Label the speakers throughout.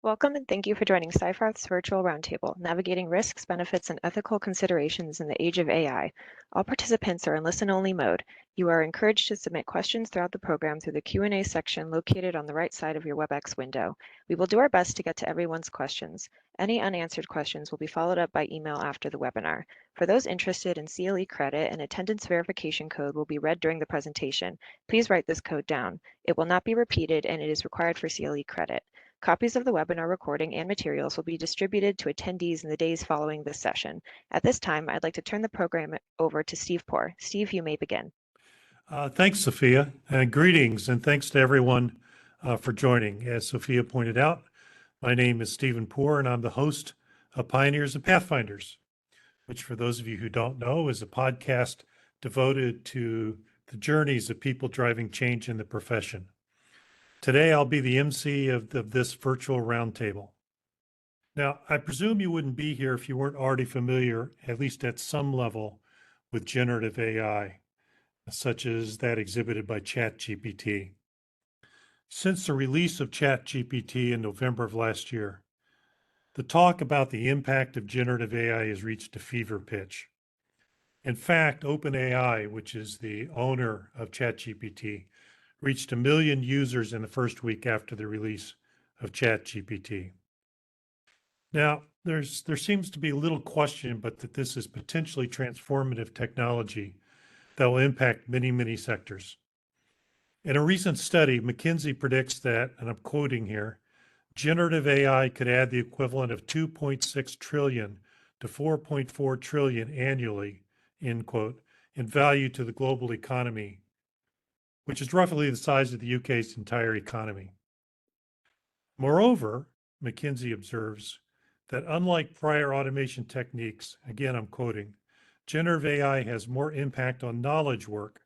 Speaker 1: Welcome and thank you for joining SciFarth's virtual roundtable, navigating risks, benefits, and ethical considerations in the age of AI. All participants are in listen-only mode. You are encouraged to submit questions throughout the program through the Q&A section located on the right side of your WebEx window. We will do our best to get to everyone's questions. Any unanswered questions will be followed up by email after the webinar. For those interested in CLE credit, an attendance verification code will be read during the presentation. Please write this code down. It will not be repeated and it is required for CLE credit. Copies of the webinar recording and materials will be distributed to attendees in the days following this session. At this time, I'd like to turn the program over to Steve Poor. Steve, you may begin.
Speaker 2: Thanks, Sophia, and greetings, and thanks to everyone for joining. As Sophia pointed out, my name is Stephen Poor, and I'm the host of Pioneers and Pathfinders, which, for those of you who don't know, is a podcast devoted to the journeys of people driving change in the profession. Today, I'll be the MC of this virtual roundtable. Now, I presume you wouldn't be here if you weren't already familiar, at least at some level, with generative AI, such as that exhibited by ChatGPT. Since the release of ChatGPT in November of last year, the talk about the impact of generative AI has reached a fever pitch. In fact, OpenAI, which is the owner of ChatGPT, reached 1 million users in the first week after the release of ChatGPT. Now, there seems to be little question but that this is potentially transformative technology that will impact many, many sectors. In a recent study, McKinsey predicts that, and I'm quoting here, generative AI could add the equivalent of 2.6 trillion to 4.4 trillion annually, end quote, in value to the global economy, which is roughly the size of the UK's entire economy. Moreover, McKinsey observes that unlike prior automation techniques, again, I'm quoting, generative AI has more impact on knowledge work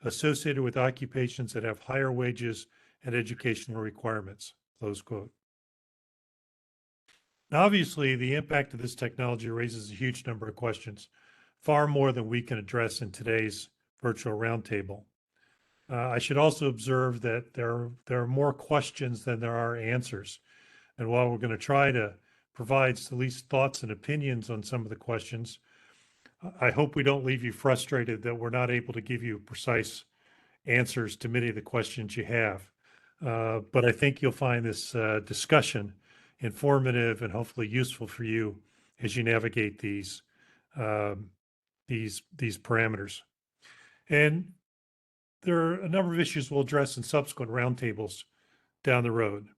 Speaker 2: associated with occupations that have higher wages and educational requirements, close quote. Now, obviously, the impact of this technology raises a huge number of questions, far more than we can address in today's virtual roundtable. I should also observe that there are more questions than there are answers. And while we're going to try to provide at least thoughts and opinions on some of the questions, I hope we don't leave you frustrated that we're not able to give you precise answers to many of the questions you have. But I think you'll find this discussion informative and hopefully useful for you as you navigate these parameters. And there are a number of issues we'll address in subsequent roundtables down the road.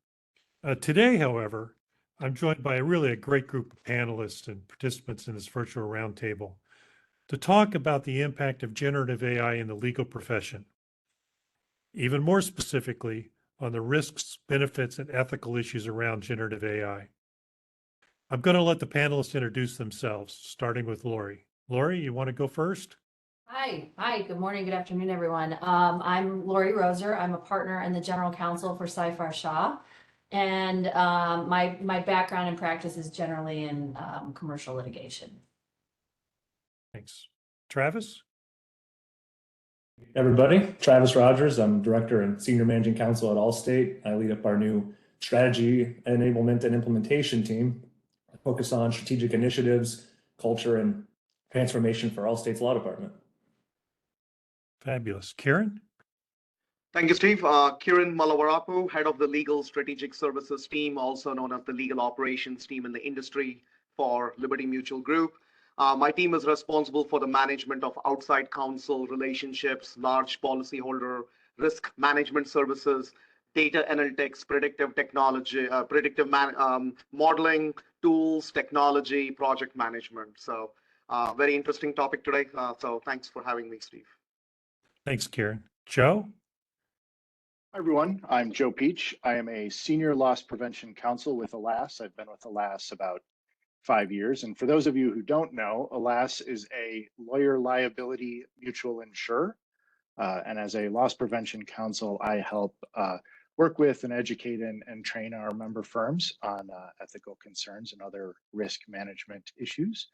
Speaker 2: Today, however, I'm joined by a great group of panelists and participants in this virtual roundtable to talk about the impact of generative AI in the legal profession. Even more specifically, on the risks, benefits, and ethical issues around generative AI. I'm going to let the panelists introduce themselves, starting with Lori. Lori, you want to go first?
Speaker 3: Hi, good morning, good afternoon, everyone. I'm Lori Roser. I'm a partner and the general counsel for SciFar Shaw. And my background and practice is generally in commercial litigation.
Speaker 2: Thanks. Travis?
Speaker 4: Everybody, Travis Rogers. I'm director and senior managing counsel at Allstate. I lead up our new strategy, enablement, and implementation team. I focus on strategic initiatives, culture, and transformation for Allstate's law department.
Speaker 2: Fabulous. Kieran?
Speaker 5: Thank you, Steve. Kieran Malavarapu, head of the Legal Strategic Services team, also known as the Legal Operations team in the industry for Liberty Mutual Group. My team is responsible for the management of outside counsel relationships, large policyholder risk management services, data analytics, predictive technology, modeling, tools, technology, project management. So very interesting topic today. So thanks for having me, Steve.
Speaker 2: Thanks, Kieran. Joe?
Speaker 6: Hi, everyone. I'm Joe Peach. I am a senior loss prevention counsel with ALAS. I've been with ALAS about 5 years. And for those of you who don't know, ALAS is a lawyer liability mutual insurer. And as a loss prevention counsel, I help work with and educate and train our member firms on ethical concerns and other risk management issues.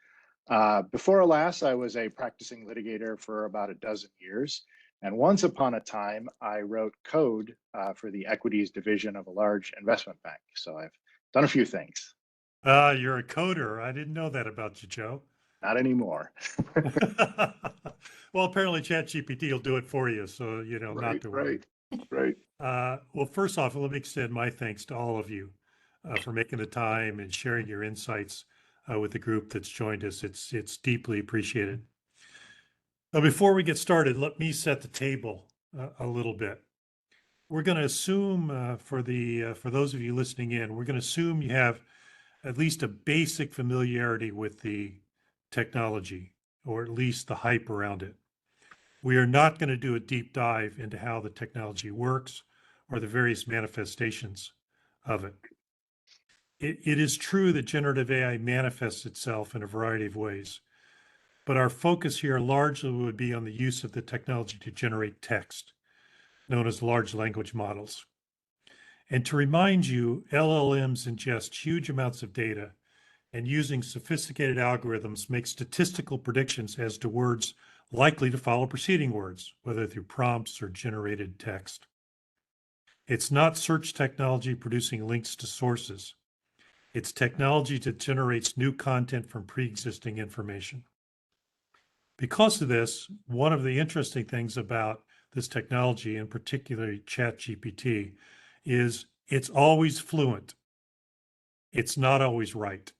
Speaker 6: Before ALAS, I was a practicing litigator for about a dozen years. And once upon a time, I wrote code for the equities division of a large investment bank. So I've Done a few things.
Speaker 2: You're a coder. I didn't know that about you, Joe.
Speaker 6: Not anymore.
Speaker 2: Well, apparently ChatGPT will do it for you, so not to worry.
Speaker 6: Right.
Speaker 2: Well, first off, let me extend my thanks to all of you for making the time and sharing your insights with the group that's joined us. It's deeply appreciated. Now, before we get started, let me set the table a little bit. We're going to assume for those of you listening in, we're going to assume you have at least a basic familiarity with the technology, or at least the hype around it. We are not going to do a deep dive into how the technology works or the various manifestations of it. It is true that generative AI manifests itself in a variety of ways, but our focus here largely would be on the use of the technology to generate text, known as large language models. And to remind you, LLMs ingest huge amounts of data, and using sophisticated algorithms make statistical predictions as to words likely to follow preceding words, whether through prompts or generated text. It's not search technology producing links to sources. It's technology that generates new content from pre-existing information. Because of this, one of the interesting things about this technology, and particularly ChatGPT, is it's always fluent. It's not always right.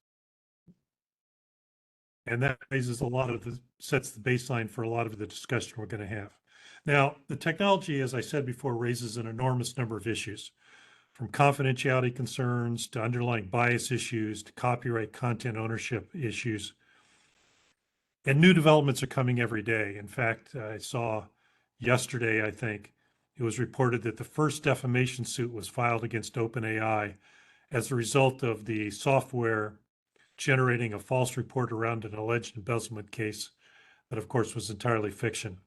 Speaker 2: And that sets the baseline for a lot of the discussion we're going to have. Now, the technology, as I said before, raises an enormous number of issues, from confidentiality concerns to underlying bias issues to copyright content ownership issues. And new developments are coming every day. In fact, I saw yesterday, I think, it was reported that the first defamation suit was filed against OpenAI as a result of the software generating a false report around an alleged embezzlement case that, of course, was entirely fiction.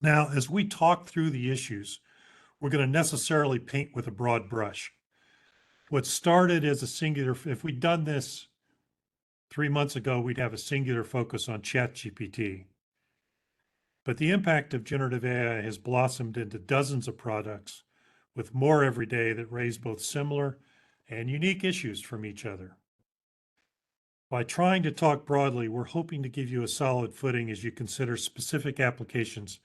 Speaker 2: Now, as we talk through the issues, we're going to necessarily paint with a broad brush. What started as a singular, if we'd done this 3 months ago, we'd have a singular focus on ChatGPT. But the impact of generative AI has blossomed into dozens of products, with more every day that raise both similar and unique issues from each other. By trying to talk broadly, we're hoping to give you a solid footing as you consider specific applications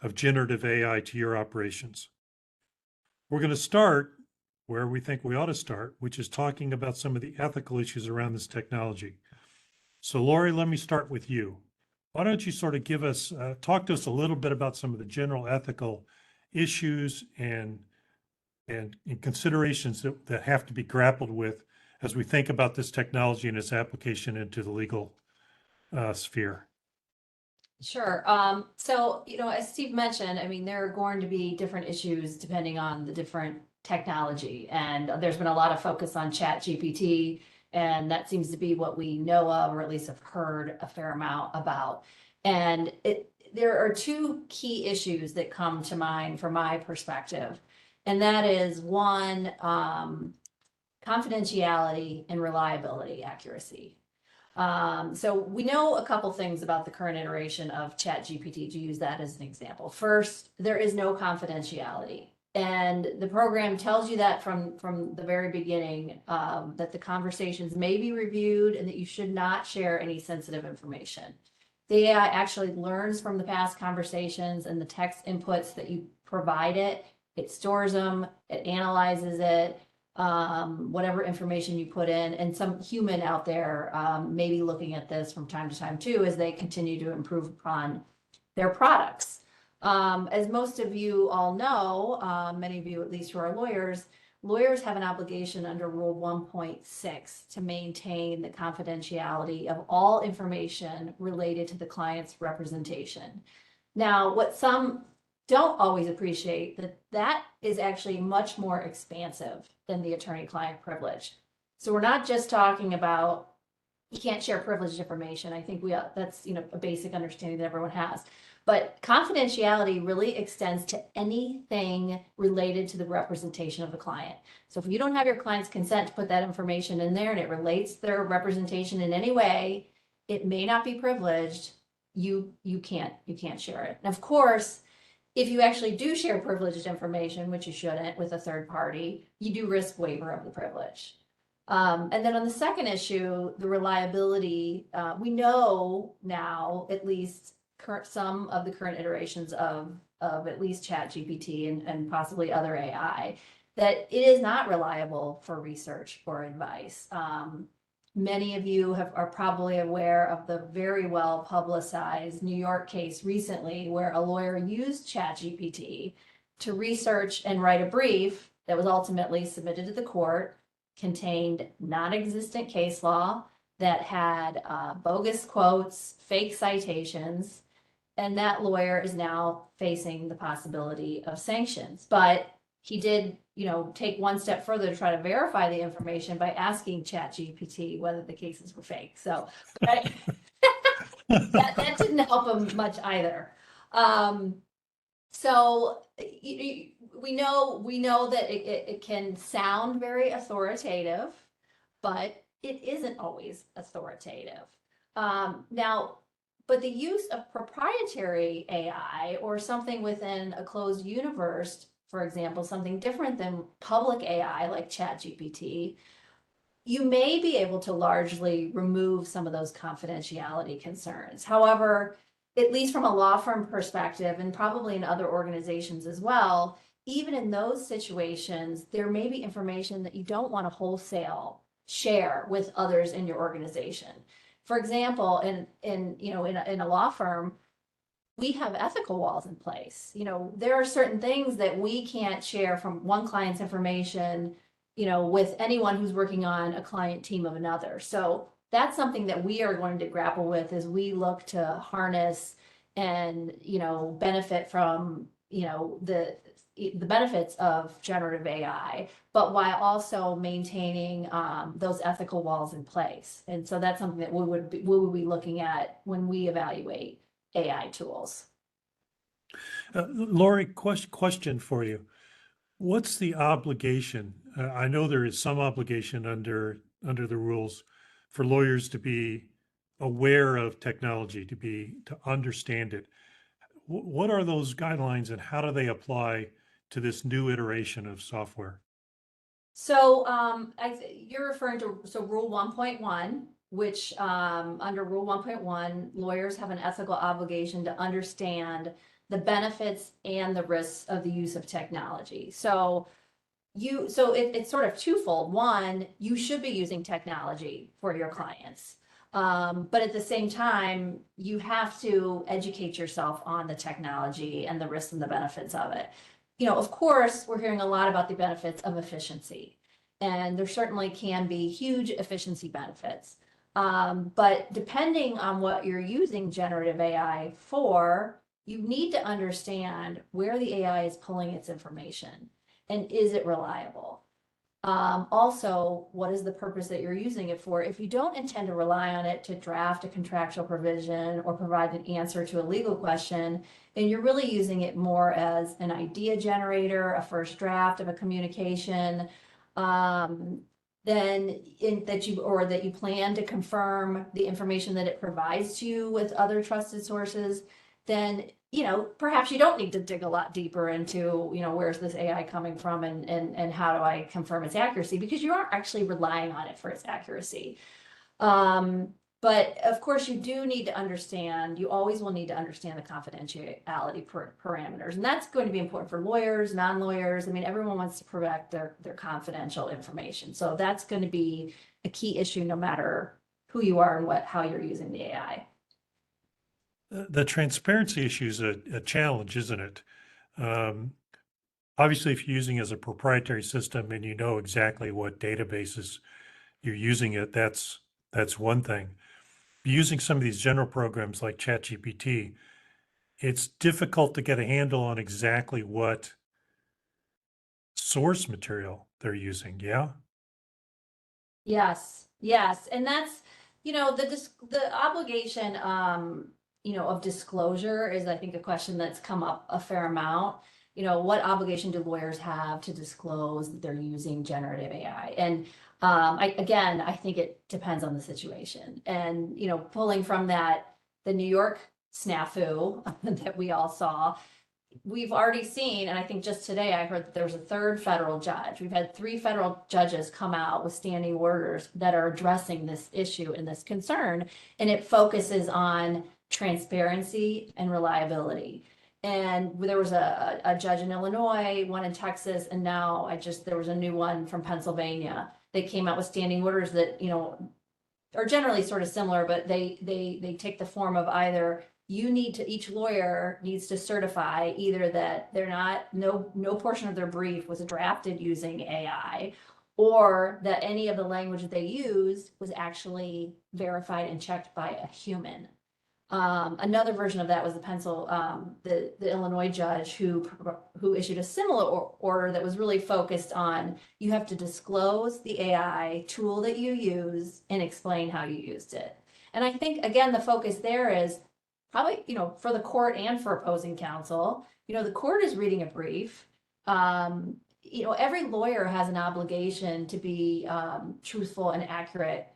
Speaker 2: of generative AI to your operations. We're going to start where we think we ought to start, which is talking about some of the ethical issues around this technology. So Lori, let me start with you. Why don't you sort of talk to us a little bit about some of the general ethical issues and considerations that have to be grappled with as we think about this technology and its application into the legal sphere.
Speaker 3: Sure. So, as Steve mentioned, I mean, there are going to be different issues depending on the different technology. And there's been a lot of focus on ChatGPT, and that seems to be what we know of, or at least have heard a fair amount about. And there are two key issues that come to mind from my perspective. And that is one, confidentiality and reliability accuracy. So we know a couple things about the current iteration of ChatGPT, to use that as an example. First, there is no confidentiality. And the program tells you that from the very beginning, that the conversations may be reviewed and that you should not share any sensitive information. The AI actually learns from the past conversations and the text inputs that you provide it. It stores them, it analyzes it, whatever information you put in, and some human out there may be looking at this from time to time too, as they continue to improve upon their products. As most of you all know, many of you at least who are lawyers have an obligation under Rule 1.6 to maintain the confidentiality of all information related to the client's representation. Now, what some don't always appreciate, that is actually much more expansive than the attorney-client privilege. So we're not just talking about you can't share privileged information. I think that's a basic understanding that everyone has. But confidentiality really extends to anything related to the representation of the client. So if you don't have your client's consent to put that information in there and it relates their representation in any way, it may not be privileged. You can't share it. And of course, if you actually do share privileged information, which you shouldn't with a third party, you do risk waiver of the privilege. And then on the second issue, the reliability, we know now, at least some of the current iterations of at least ChatGPT and possibly other AI, that it is not reliable for research or advice. Many of you are probably aware of the very well publicized New York case recently where a lawyer used ChatGPT to research and write a brief that was ultimately submitted to the court, contained non-existent case law that had bogus quotes, fake citations, and that lawyer is now facing the possibility of sanctions. But he did, take one step further to try to verify the information by asking ChatGPT whether the cases were fake. So that didn't help him much either. So we know that it can sound very authoritative, but it isn't always authoritative. But the use of proprietary AI or something within a closed universe, for example, something different than public AI like ChatGPT, you may be able to largely remove some of those confidentiality concerns. However, at least from a law firm perspective, and probably in other organizations as well, even in those situations, there may be information that you don't want to wholesale share with others in your organization. For example, in a law firm, we have ethical walls in place. There are certain things that we can't share from one client's information, with anyone who's working on a client team of another. So that's something that we are going to grapple with as we look to harness and, benefit from, the benefits of generative AI, but while also maintaining those ethical walls in place. And so that's something that we would be looking at when we evaluate AI tools.
Speaker 2: Lori, question for you. What's the obligation? I know there is some obligation under the rules for lawyers to be aware of technology, to understand it. What are those guidelines and how do they apply to this new iteration of software?
Speaker 3: So you're referring to Rule 1.1, which under Rule 1.1, lawyers have an ethical obligation to understand the benefits and the risks of the use of technology. So it's sort of twofold. One, you should be using technology for your clients. But at the same time, you have to educate yourself on the technology and the risks and the benefits of it. Of course, we're hearing a lot about the benefits of efficiency, and there certainly can be huge efficiency benefits. But depending on what you're using generative AI for, you need to understand where the AI is pulling its information and is it reliable? Also, what is the purpose that you're using it for? If you don't intend to rely on it to draft a contractual provision or provide an answer to a legal question, and you're really using it more as an idea generator, a first draft of a communication, then that you plan to confirm the information that it provides to you with other trusted sources, then perhaps you don't need to dig a lot deeper into, where's this AI coming from and how do I confirm its accuracy, because you aren't actually relying on it for its accuracy. But of course, you do need to understand, you always will need to understand the confidentiality parameters. And that's going to be important for lawyers, non-lawyers. I mean, everyone wants to protect their confidential information. So that's going to be a key issue no matter who you are and how you're using the AI.
Speaker 2: The transparency issue is a challenge, isn't it? Obviously, if you're using it as a proprietary system and you know exactly what databases you're using it, that's one thing. Using some of these general programs like ChatGPT, it's difficult to get a handle on exactly what source material they're using. Yeah.
Speaker 3: Yes. And that's, the obligation, of disclosure is, I think, a question that's come up a fair amount. What obligation do lawyers have to disclose that they're using generative AI? And I think it depends on the situation. And, pulling from the New York snafu that we all saw, we've already seen, and I think just today I heard that there was a third federal judge. We've had 3 federal judges come out with standing orders that are addressing this issue and this concern, and it focuses on transparency and reliability. And there was a judge in Illinois, one in Texas, and now there was a new one from Pennsylvania. They came out with standing orders that, are generally sort of similar, but they take the form of either each lawyer needs to certify either that no portion of their brief was drafted using AI, or that any of the language that they used was actually verified and checked by a human. Another version of that was the Illinois judge who issued a similar order that was really focused on, you have to disclose the AI tool that you use and explain how you used it. And I think, again, the focus there is probably, for the court and for opposing counsel, the court is reading a brief. Every lawyer has an obligation to be truthful and accurate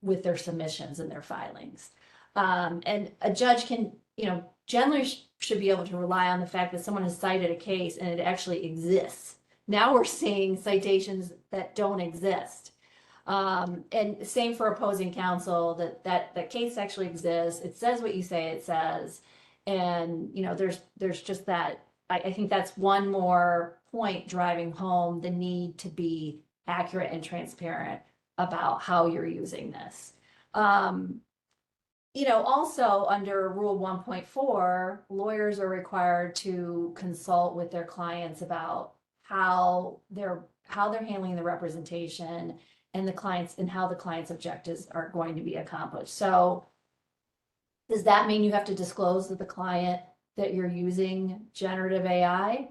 Speaker 3: with their submissions and their filings. And a judge can, generally should be able to rely on the fact that someone has cited a case and it actually exists. Now we're seeing citations that don't exist. And same for opposing counsel, that case actually exists. It says what you say it says. And, there's just that, I think that's one more point driving home the need to be accurate and transparent about how you're using this. Also under Rule 1.4, lawyers are required to consult with their clients about how they're handling the representation and how the client's objectives are going to be accomplished. So does that mean you have to disclose to the client that you're using generative AI?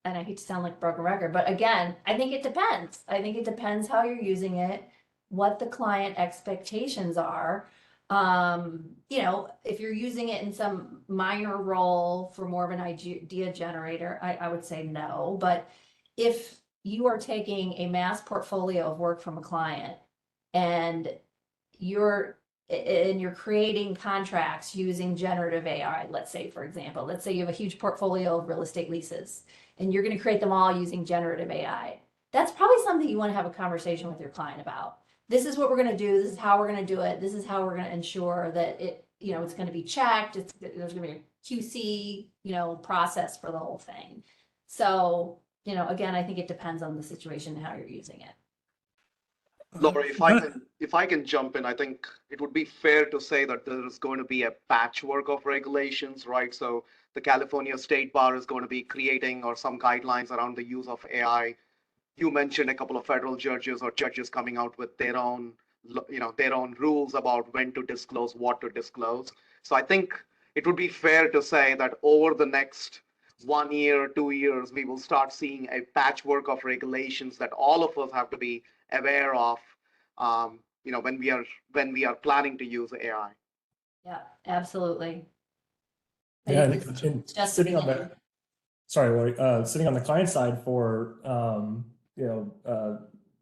Speaker 3: And I hate to sound like a broken record, but again, I think it depends. I think it depends how you're using it, what the client expectations are. If you're using it in some minor role for more of an idea generator, I would say no. But if you are taking a mass portfolio of work from a client and you're creating contracts using generative AI, let's say, for example, let's say you have a huge portfolio of real estate leases and you're going to create them all using generative AI. That's probably something you want to have a conversation with your client about. This is what we're going to do. This is how we're going to do it. This is how we're going to ensure that it's going to be checked. There's going to be a QC, process for the whole thing. So, again, I think it depends on the situation and how you're using it.
Speaker 5: Laura, if I can jump in, I think it would be fair to say that there is going to be a patchwork of regulations, right? So the California State Bar is going to be creating or some guidelines around the use of AI. You mentioned a couple of federal judges or judges coming out with their own rules about when to disclose, what to disclose. So I think it would be fair to say that over the next 1 year, 2 years, we will start seeing a patchwork of regulations that all of us have to be aware of, when we are planning to use AI.
Speaker 3: Yeah, absolutely.
Speaker 4: Yeah, and sitting on the, sorry, Lori, sitting on the client side for,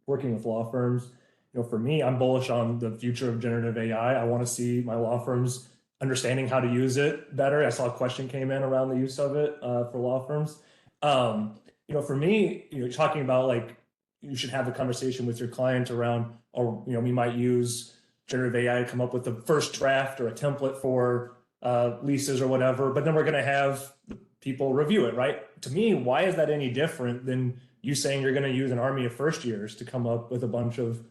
Speaker 4: working with law firms, for me, I'm bullish on the future of generative AI. I want to see my law firms understanding how to use it better. I saw a question came in around the use of it for law firms. For me, talking about like, you should have a conversation with your client around, or, we might use generative AI to come up with the first draft or a template for leases or whatever, but then we're going to have people review it, right? To me, why is that any different than you saying you're going to use an army of first years to come up with a bunch of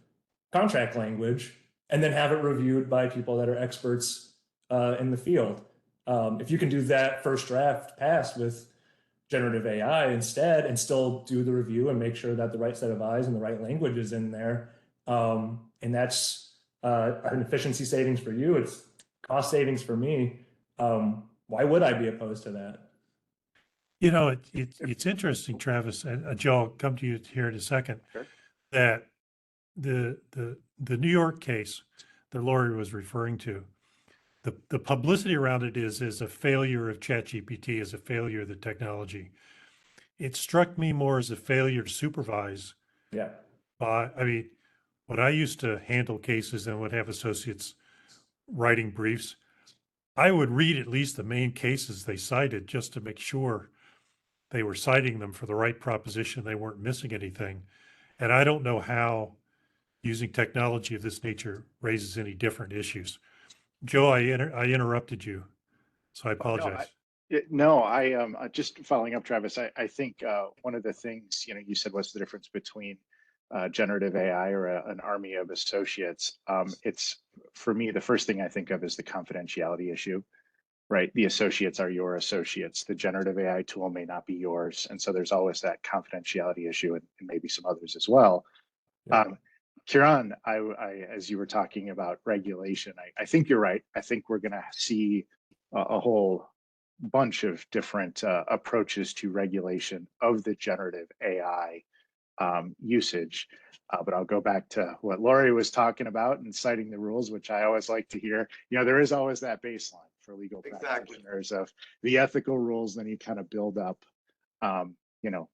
Speaker 4: contract language and then have it reviewed by people that are experts in the field? If you can do that first draft pass with generative AI instead and still do the review and make sure that the right set of eyes and the right language is in there, and that's an efficiency savings for you, it's cost savings for me. Why would I be opposed to that?
Speaker 2: It's interesting, Travis, and Joe, I'll come to you here in a second,
Speaker 5: Sure.
Speaker 2: that the New York case that Lori was referring to, the publicity around it is a failure of ChatGPT, is a failure of the technology. It struck me more as a failure to supervise.
Speaker 4: Yeah.
Speaker 2: When I used to handle cases and would have associates writing briefs, I would read at least the main cases they cited just to make sure they were citing them for the right proposition. They weren't missing anything. And I don't know how using technology of this nature raises any different issues. Joe, I interrupted you, so I apologize.
Speaker 6: No, I just following up, Travis. I think one of the things you said, what's the difference between generative AI or an army of associates? It's for me, the first thing I think of is the confidentiality issue, right? The associates are your associates. The generative AI tool may not be yours, and so there's always that confidentiality issue, and maybe some others as well.
Speaker 4: Yeah.
Speaker 6: Kieran, as you were talking about regulation, I think you're right. I think we're going to see a whole bunch of different approaches to regulation of the generative AI usage. But I'll go back to what Lori was talking about and citing the rules, which I always like to hear. There is always that baseline for legal practitioners of the ethical rules, then you kind of build up,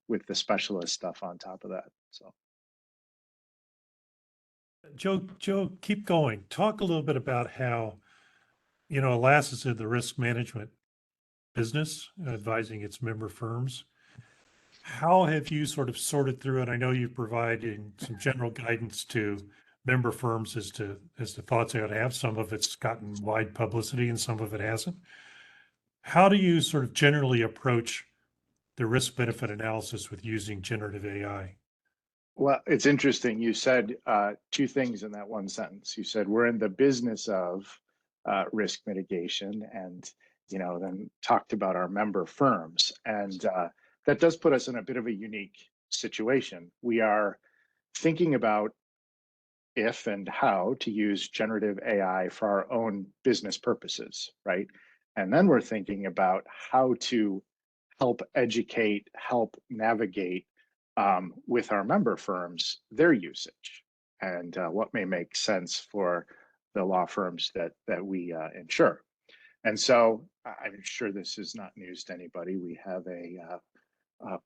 Speaker 6: with the specialist stuff on top of that. So.
Speaker 2: Joe, keep going. Talk a little bit about how, ALAS is in the risk management business, advising its member firms. How have you sort of sorted through it? I know you've provided some general guidance to member firms as to thoughts they ought to have. Some of it's gotten wide publicity and some of it hasn't. How do you sort of generally approach the risk benefit analysis with using generative AI?
Speaker 6: Well, it's interesting. You said two things in that one sentence. You said we're in the business of risk mitigation, and then talked about our member firms, and that does put us in a bit of a unique situation. We are thinking about if and how to use generative AI for our own business purposes, right? And then we're thinking about how to help educate, help navigate with our member firms, their usage, and what may make sense for the law firms that we insure. And so I'm sure this is not news to anybody. We have a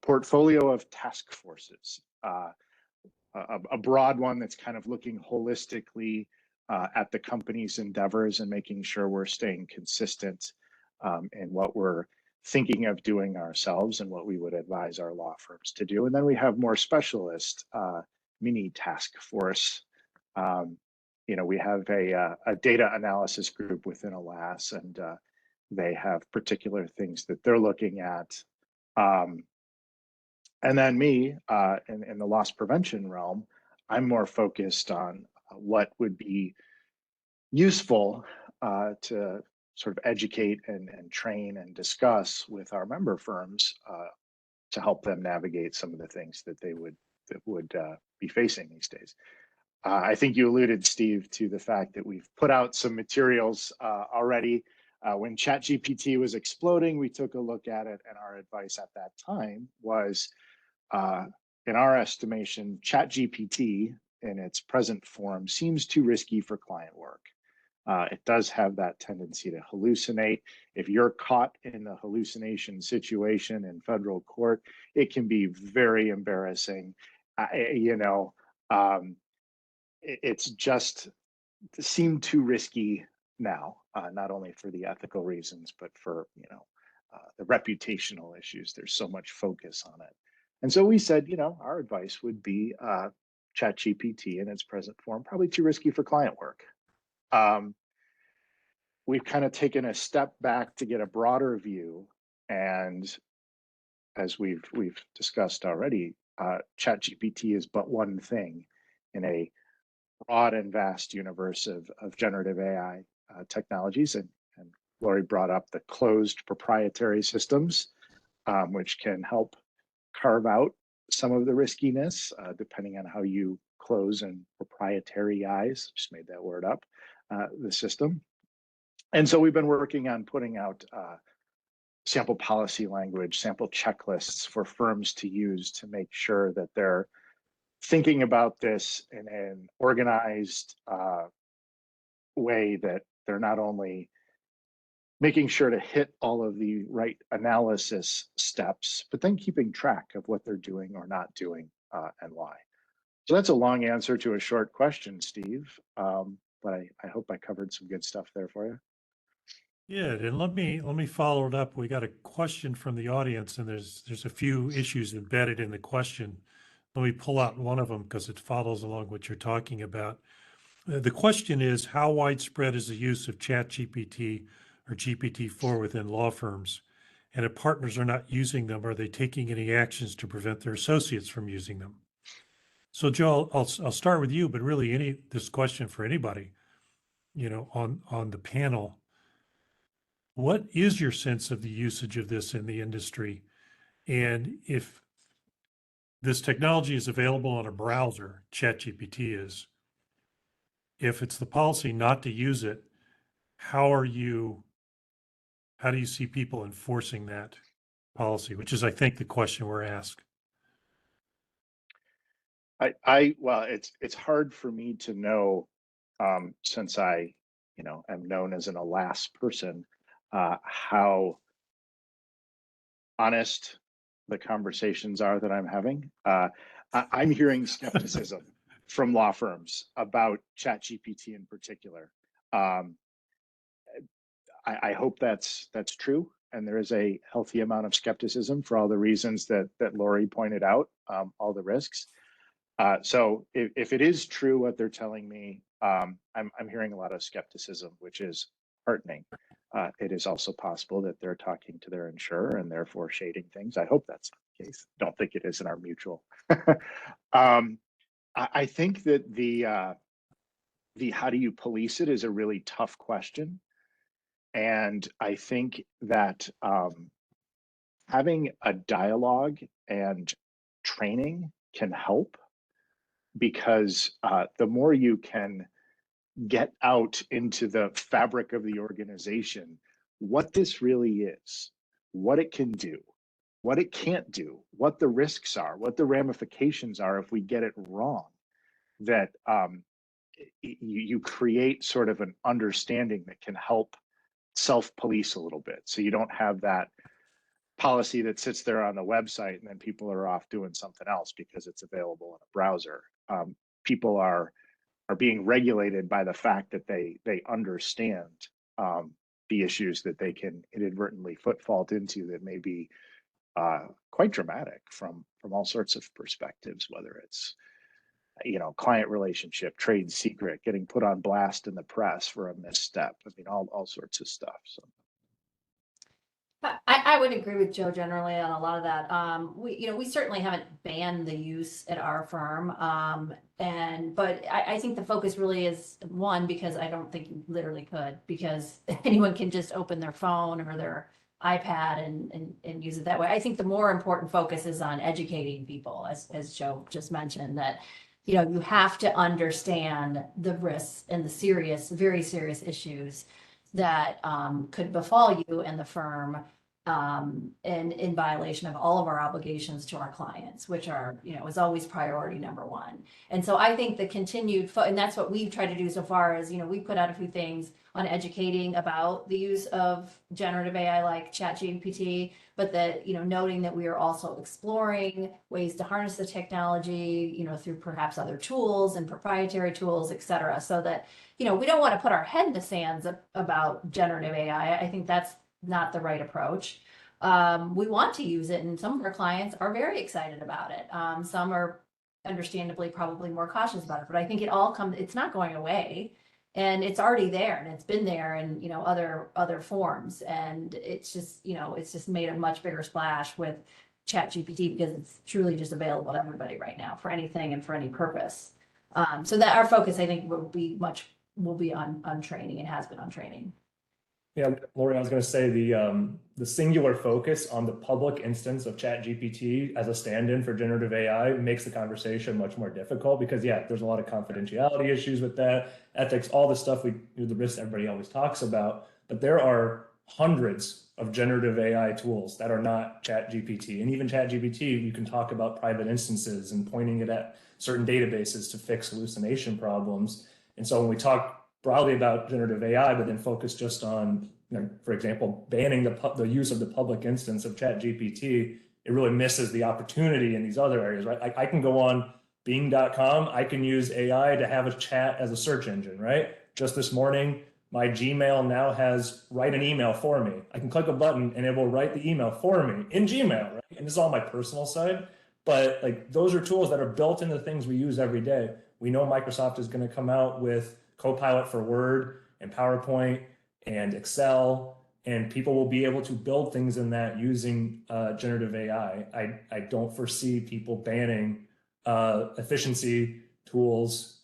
Speaker 6: portfolio of task forces, a broad one that's kind of looking holistically at the company's endeavors and making sure we're staying consistent in what we're thinking of doing ourselves and what we would advise our law firms to do. And then we have more specialist mini task force. We have a data analysis group within ALAS, and they have particular things that they're looking at. And then me, in the loss prevention realm, I'm more focused on what would be useful to sort of educate and train and discuss with our member firms to help them navigate some of the things that they would be facing these days. I think you alluded, Steve, to the fact that we've put out some materials already. When ChatGPT was exploding, we took a look at it, and our advice at that time was, in our estimation, ChatGPT in its present form seems too risky for client work. It does have that tendency to hallucinate. If you're caught in a hallucination situation in federal court, it can be very embarrassing. It's just seemed too risky now, not only for the ethical reasons, but for the reputational issues. There's so much focus on it. And so we said, our advice would be ChatGPT in its present form, probably too risky for client work. We've kind of taken a step back to get a broader view, and as we've discussed already, ChatGPT is but one thing in a broad and vast universe of generative AI technologies. And Lori brought up the closed proprietary systems, which can help carve out some of the riskiness, depending on how you close and proprietarize, just made that word up, the system. And so we've been working on putting out sample policy language, sample checklists for firms to use to make sure that they're thinking about this in an organized way, that they're not only making sure to hit all of the right analysis steps, but then keeping track of what they're doing or not doing and why. So that's a long answer to a short question, Steve, but I hope I covered some good stuff there for you.
Speaker 2: Yeah, and let me follow it up. We got a question from the audience, and there's a few issues embedded in the question. Let me pull out one of them because it follows along what you're talking about. The question is, how widespread is the use of ChatGPT or GPT-4 within law firms? And if partners are not using them, are they taking any actions to prevent their associates from using them? So, Joe, I'll start with you, but really, this question for anybody, on the panel. What is your sense of the usage of this in the industry? And if this technology is available on a browser, ChatGPT is, if it's the policy not to use it, how do you see people enforcing that policy, which is, I think, the question we're asked.
Speaker 6: Well, it's hard for me to know, since I, am known as an alas person, how honest the conversations are that I'm having. I'm hearing skepticism from law firms about ChatGPT in particular. I hope that's true, and there is a healthy amount of skepticism for all the reasons that Lori pointed out, all the risks. So if it is true what they're telling me, I'm hearing a lot of skepticism, which is heartening. It is also possible that they're talking to their insurer and therefore shading things. I hope that's the case. Don't think it is in our mutual. I think that the how do you police it is a really tough question. And I think that having a dialogue and training can help, because the more you can get out into the fabric of the organization what this really is, what it can do, what it can't do, what the risks are, what the ramifications are if we get it wrong, that you create sort of an understanding that can help self-police a little bit. So you don't have that policy that sits there on the website and then people are off doing something else because it's available in a browser. People are being regulated by the fact that they understand the issues that they can inadvertently foot fault into that may be quite dramatic from all sorts of perspectives, whether it's client relationship, trade secret, getting put on blast in the press for a misstep. I mean, all sorts of stuff. So
Speaker 3: I would agree with Joe generally on a lot of that. We certainly haven't banned the use at our firm. But I think the focus really is, one, because I don't think you literally could, because anyone can just open their phone or their iPad and use it that way. I think the more important focus is on educating people, as Joe just mentioned, that you have to understand the risks and the very serious issues that could befall you and the firm, and in violation of all of our obligations to our clients, which are, is always priority number one. And so I think the continued, and that's what we've tried to do so far is, we put out a few things on educating about the use of generative AI like ChatGPT, but that, noting that we are also exploring ways to harness the technology, through perhaps other tools and proprietary tools, et cetera, so that, we don't want to put our head in the sands about generative AI. I think that's not the right approach. We want to use it, and some of our clients are very excited about it. Some are understandably probably more cautious about it, but I think it's not going away, and it's already there, and it's been there in other forms, and it's just made a much bigger splash with ChatGPT because it's truly just available to everybody right now for anything and for any purpose. So that our focus, I think, will be on training, and has been on training.
Speaker 4: Yeah, Lori, I was going to say the singular focus on the public instance of ChatGPT as a stand-in for generative AI makes the conversation much more difficult, because there's a lot of confidentiality issues with that, ethics, all the stuff the risks everybody always talks about. But there are hundreds of generative AI tools that are not ChatGPT, and even ChatGPT, you can talk about private instances and pointing it at certain databases to fix hallucination problems. And so when we talk broadly about generative AI, but then focus just on, for example, banning the use of the public instance of ChatGPT, it really misses the opportunity in these other areas, right? I can go on Bing.com, I can use AI to have a chat as a search engine, right? Just this morning, My Gmail now has write an email for me. I can click a button and it will write the email for me in Gmail, right? And this is all my personal side, but like those are tools that are built into things we use every day. We know Microsoft is going to come out with Copilot for Word and PowerPoint and Excel, and people will be able to build things in that using generative AI. I don't foresee people banning efficiency tools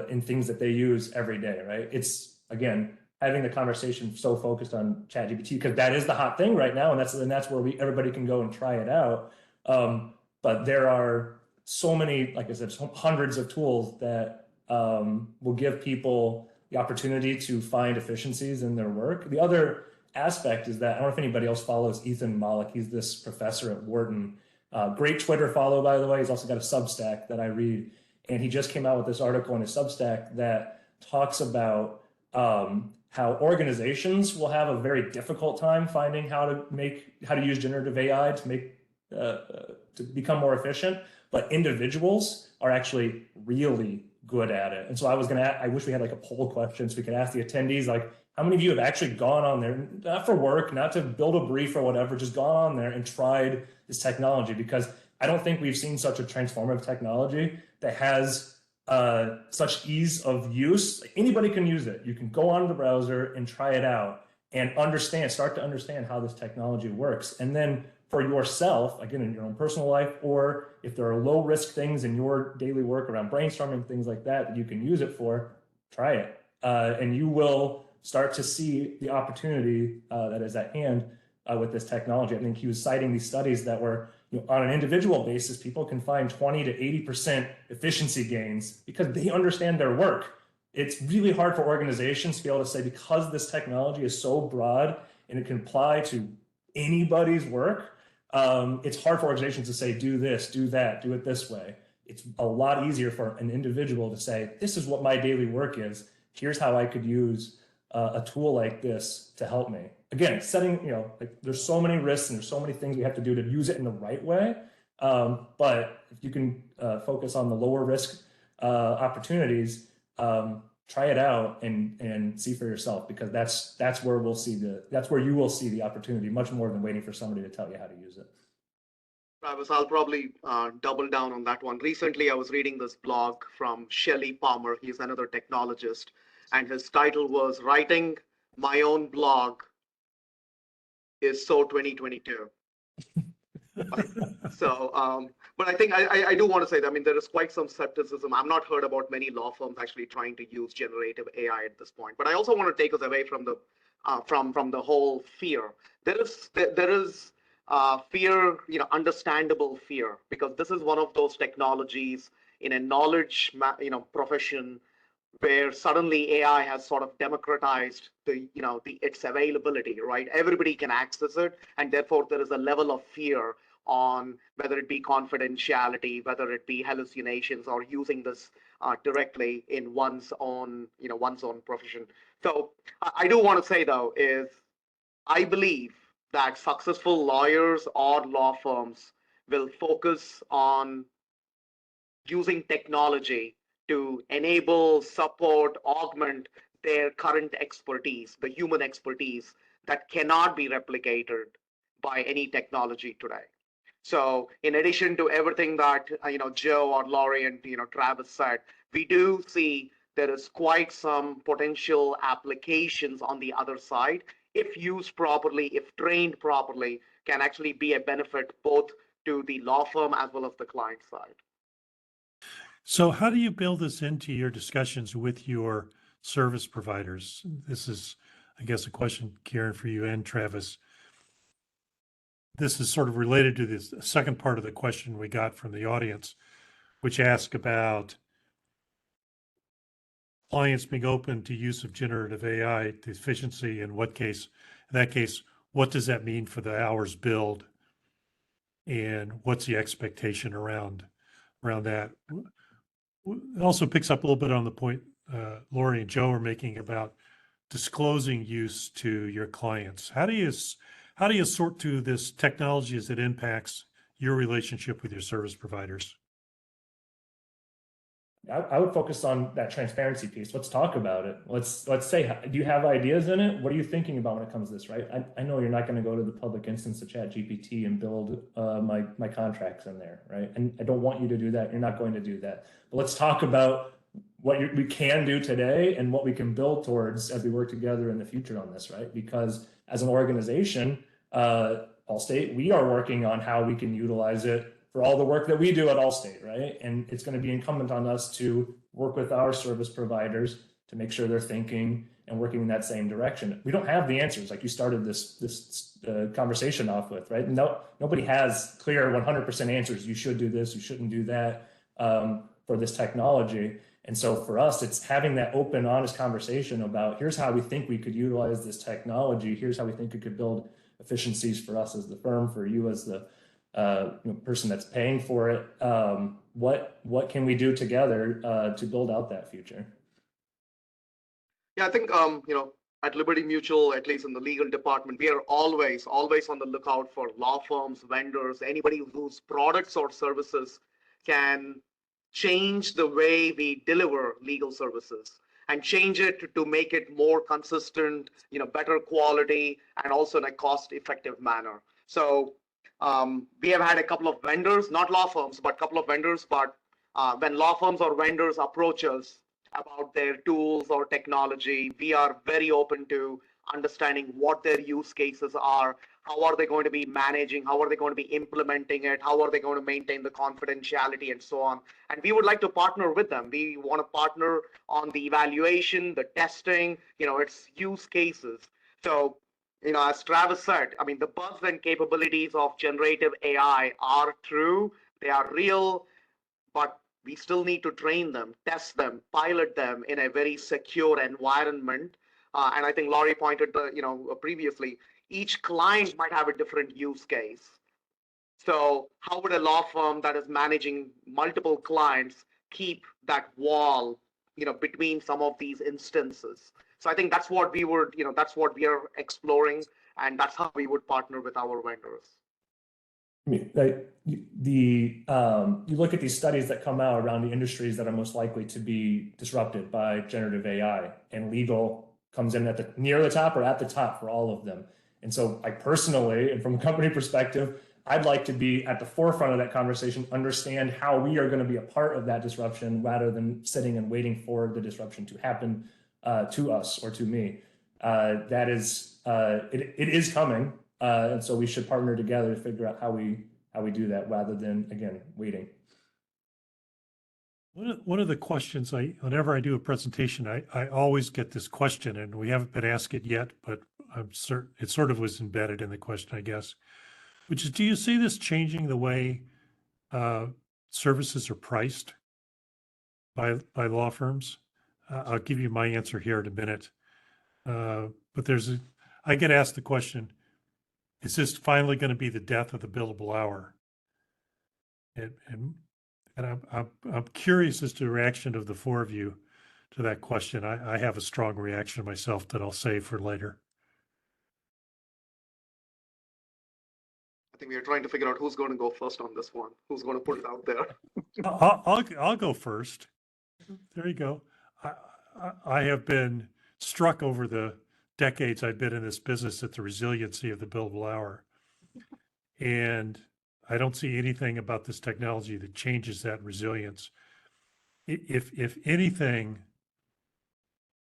Speaker 4: in things that they use every day, right? It's, again, having the conversation so focused on ChatGPT because that is the hot thing right now, and that's where everybody can go and try it out. But there are so many, like I said, hundreds of tools that will give people the opportunity to find efficiencies in their work. The other aspect is that, I don't know if anybody else follows Ethan Mollick. He's this professor at Wharton. Great Twitter follow, by the way. He's also got a Substack that I read. And he just came out with this article in his Substack that talks about how organizations will have a very difficult time finding how to use generative AI to become more efficient, but individuals are actually really good at it. And so I wish we had like a poll question so we could ask the attendees, like, how many of you have actually gone on there, not for work, not to build a brief or whatever, just gone on there and tried this technology? Because I don't think we've seen such a transformative technology that has such ease of use. Anybody can use it. You can go on the browser and try it out and start to understand how this technology works. And then for yourself, again, in your own personal life, or if there are low risk things in your daily work around brainstorming, things like that you can use it for, try it. And you will start to see the opportunity that is at hand with this technology. I think he was citing these studies that were, on an individual basis, people can find 20 to 80% efficiency gains because they understand their work. It's really hard for organizations to be able to say, because this technology is so broad and it can apply to anybody's work, it's hard for organizations to say, do this, do that, do it this way. It's a lot easier for an individual to say, this is what my daily work is. Here's how I could use a tool like this to help me. Again, there's so many risks and there's so many things we have to do to use it in the right way. But if you can focus on the lower risk opportunities, try it out and see for yourself, because that's where you will see the opportunity much more than waiting for somebody to tell you how to use it.
Speaker 5: Travis, I'll probably double down on that one. Recently, I was reading this blog from Shelley Palmer. He's another technologist, and his title was "Writing My Own Blog is So 2022." So, but I think I do want to say that, I mean, there is quite some skepticism. I've not heard about many law firms actually trying to use generative AI at this point. But I also want to take us away from the whole fear. There is fear, understandable fear, because this is one of those technologies in a knowledge, profession, where suddenly AI has sort of democratized its availability, right? Everybody can access it, and therefore there is a level of fear on whether it be confidentiality, whether it be hallucinations, or using this directly in one's own profession. So I do want to say, though, is I believe that successful lawyers or law firms will focus on using technology to enable, support, augment their current expertise, the human expertise that cannot be replicated by any technology today. So in addition to everything that Joe or Laurie and Travis said, we do see there is quite some potential applications on the other side, if used properly, if trained properly, can actually be a benefit both to the law firm as well as the client side.
Speaker 2: So how do you build this into your discussions with your service providers? This is, I guess, a question, Kieran, for you and Travis. This is sort of related to this second part of the question we got from the audience, which asked about clients being open to use of generative AI, the efficiency, in that case, what does that mean for the hours billed? And what's the expectation around that? It also picks up a little bit on the point Laurie and Joe are making about disclosing use to your clients. How do you sort through this technology as it impacts your relationship with your service providers?
Speaker 4: I would focus on that transparency piece. Let's talk about it. Let's say, do you have ideas in it? What are you thinking about when it comes to this, right? I know you're not going to go to the public instance of ChatGPT and build my contracts in there, right? And I don't want you to do that. You're not going to do that. But let's talk about what we can do today and what we can build towards as we work together in the future on this, right? Because as an organization, Allstate, we are working on how we can utilize it for all the work that we do at Allstate, right? And it's going to be incumbent on us to work with our service providers to make sure they're thinking and working in that same direction. We don't have the answers, like you started this conversation off with, right? Nobody has clear 100% answers. You should do this, you shouldn't do that for this technology. And so for us, it's having that open, honest conversation about here's how we think we could utilize this technology. Here's how we think it could build efficiencies for us as the firm, for you as the person that's paying for it. What can we do together to build out that future?
Speaker 5: Yeah, I think at Liberty Mutual, at least in the legal department, we are always on the lookout for law firms, vendors, anybody whose products or services can change the way we deliver legal services and change it to make it more consistent, better quality, and also in a cost-effective manner. So we have had a couple of vendors, not law firms, but a couple of vendors. But when law firms or vendors approach us about their tools or technology, we are very open to understanding what their use cases are, how are they going to be managing, how are they going to be implementing it, how are they going to maintain the confidentiality, and so on. And we would like to partner with them. We want to partner on the evaluation, the testing, its use cases. So as Travis said, I mean, the buzz and capabilities of generative AI are true. They are real, but we still need to train them, test them, pilot them in a very secure environment. And I think Laurie pointed, previously, each client might have a different use case. So how would a law firm that is managing multiple clients keep that wall, between some of these instances? So I think that's what we are exploring, and that's how we would partner with our vendors.
Speaker 4: I mean, you look at these studies that come out around the industries that are most likely to be disrupted by generative AI, and legal comes in at near the top or at the top for all of them. And so I personally, and from a company perspective, I'd like to be at the forefront of that conversation, understand how we are going to be a part of that disruption rather than sitting and waiting for the disruption to happen to us or to me. That is, it is coming. And so we should partner together to figure out how we do that rather than, again, waiting.
Speaker 2: One of the questions whenever I do a presentation, I always get this question, and we haven't been asked it yet, but I'm certain it sort of was embedded in the question, I guess, which is, do you see this changing the way services are priced by law firms? I'll give you my answer here in a minute. But I get asked the question, is this finally going to be the death of the billable hour? And I'm curious as to the reaction of the four of you to that question. I have a strong reaction myself that I'll save for later.
Speaker 5: I think we are trying to figure out who's going to go first on this one, who's going to put it out there.
Speaker 2: I'll go first. There you go. I have been struck over the decades I've been in this business at the resiliency of the billable hour. And I don't see anything about this technology that changes that resilience. If anything,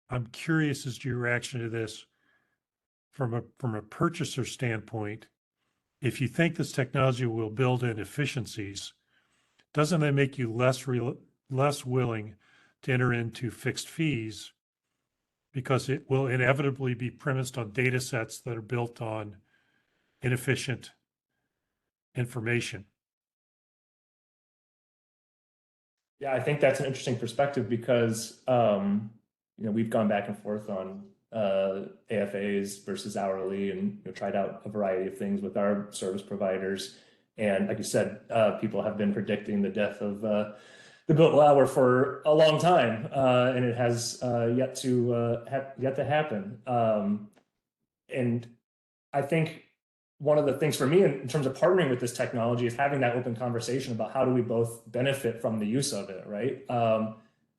Speaker 2: I'm curious as to your reaction to this from a purchaser standpoint. If you think this technology will build in efficiencies, doesn't that make you less willing to enter into fixed fees, because it will inevitably be premised on data sets that are built on inefficient information?
Speaker 4: Yeah, I think that's an interesting perspective because we've gone back and forth on AFAs versus hourly, and tried out a variety of things with our service providers. And like you said, people have been predicting the death of the billable hour for a long time, and it has yet to happen. And I think one of the things for me in terms of partnering with this technology is having that open conversation about how do we both benefit from the use of it, right?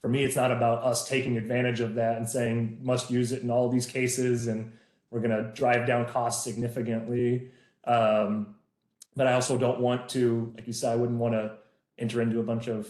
Speaker 4: for me, it's not about us taking advantage of that and saying must use it in all these cases and we're going to drive down costs significantly. But I also don't want to, like you said, I wouldn't want to enter into a bunch of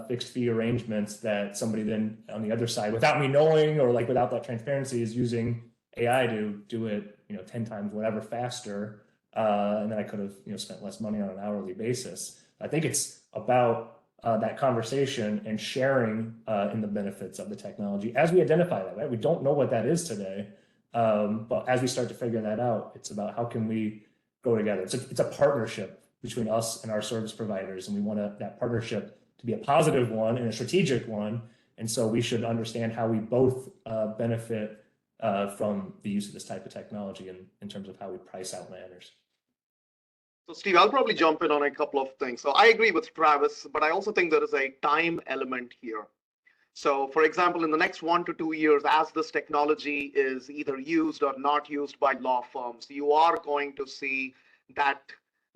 Speaker 4: fixed fee arrangements that somebody then on the other side, without me knowing or like without that transparency, is using AI to do it, 10 times whatever faster, and then I could have, spent less money on an hourly basis. I think it's about that conversation and sharing in the benefits of the technology as we identify that. Right, we don't know what that is today, but as we start to figure that out, it's about how can we go together. It's a partnership between us and our service providers, and we want that partnership to be a positive one and a strategic one. And so we should understand how we both benefit from the use of this type of technology in terms of how we price out landers.
Speaker 5: So Steve, I'll probably jump in on a couple of things. So I agree with Travis, but I also think there is a time element here. So for example, in the next 1 to 2 years, as this technology is either used or not used by law firms, you are going to see that,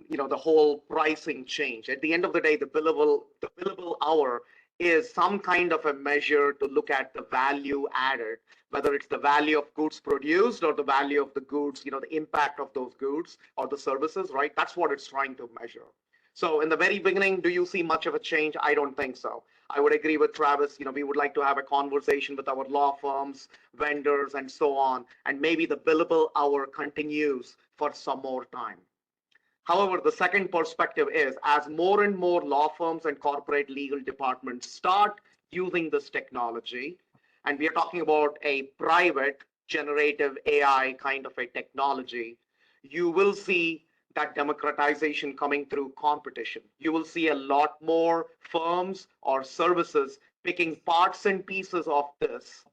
Speaker 5: the whole pricing change. At the end of the day, the billable hour is some kind of a measure to look at the value added, whether it's the value of goods produced or the value of the goods, the impact of those goods or the services, right? That's what it's trying to measure. So in the very beginning, do you see much of a change? I don't think so. I would agree with Travis. We would like to have a conversation with our law firms, vendors, and so on. And maybe the billable hour continues for some more time. However, the second perspective is as more and more law firms and corporate legal departments start using this technology, and we are talking about a private generative AI kind of a technology, you will see that democratization coming through competition. You will see a lot more firms or services picking parts and pieces of this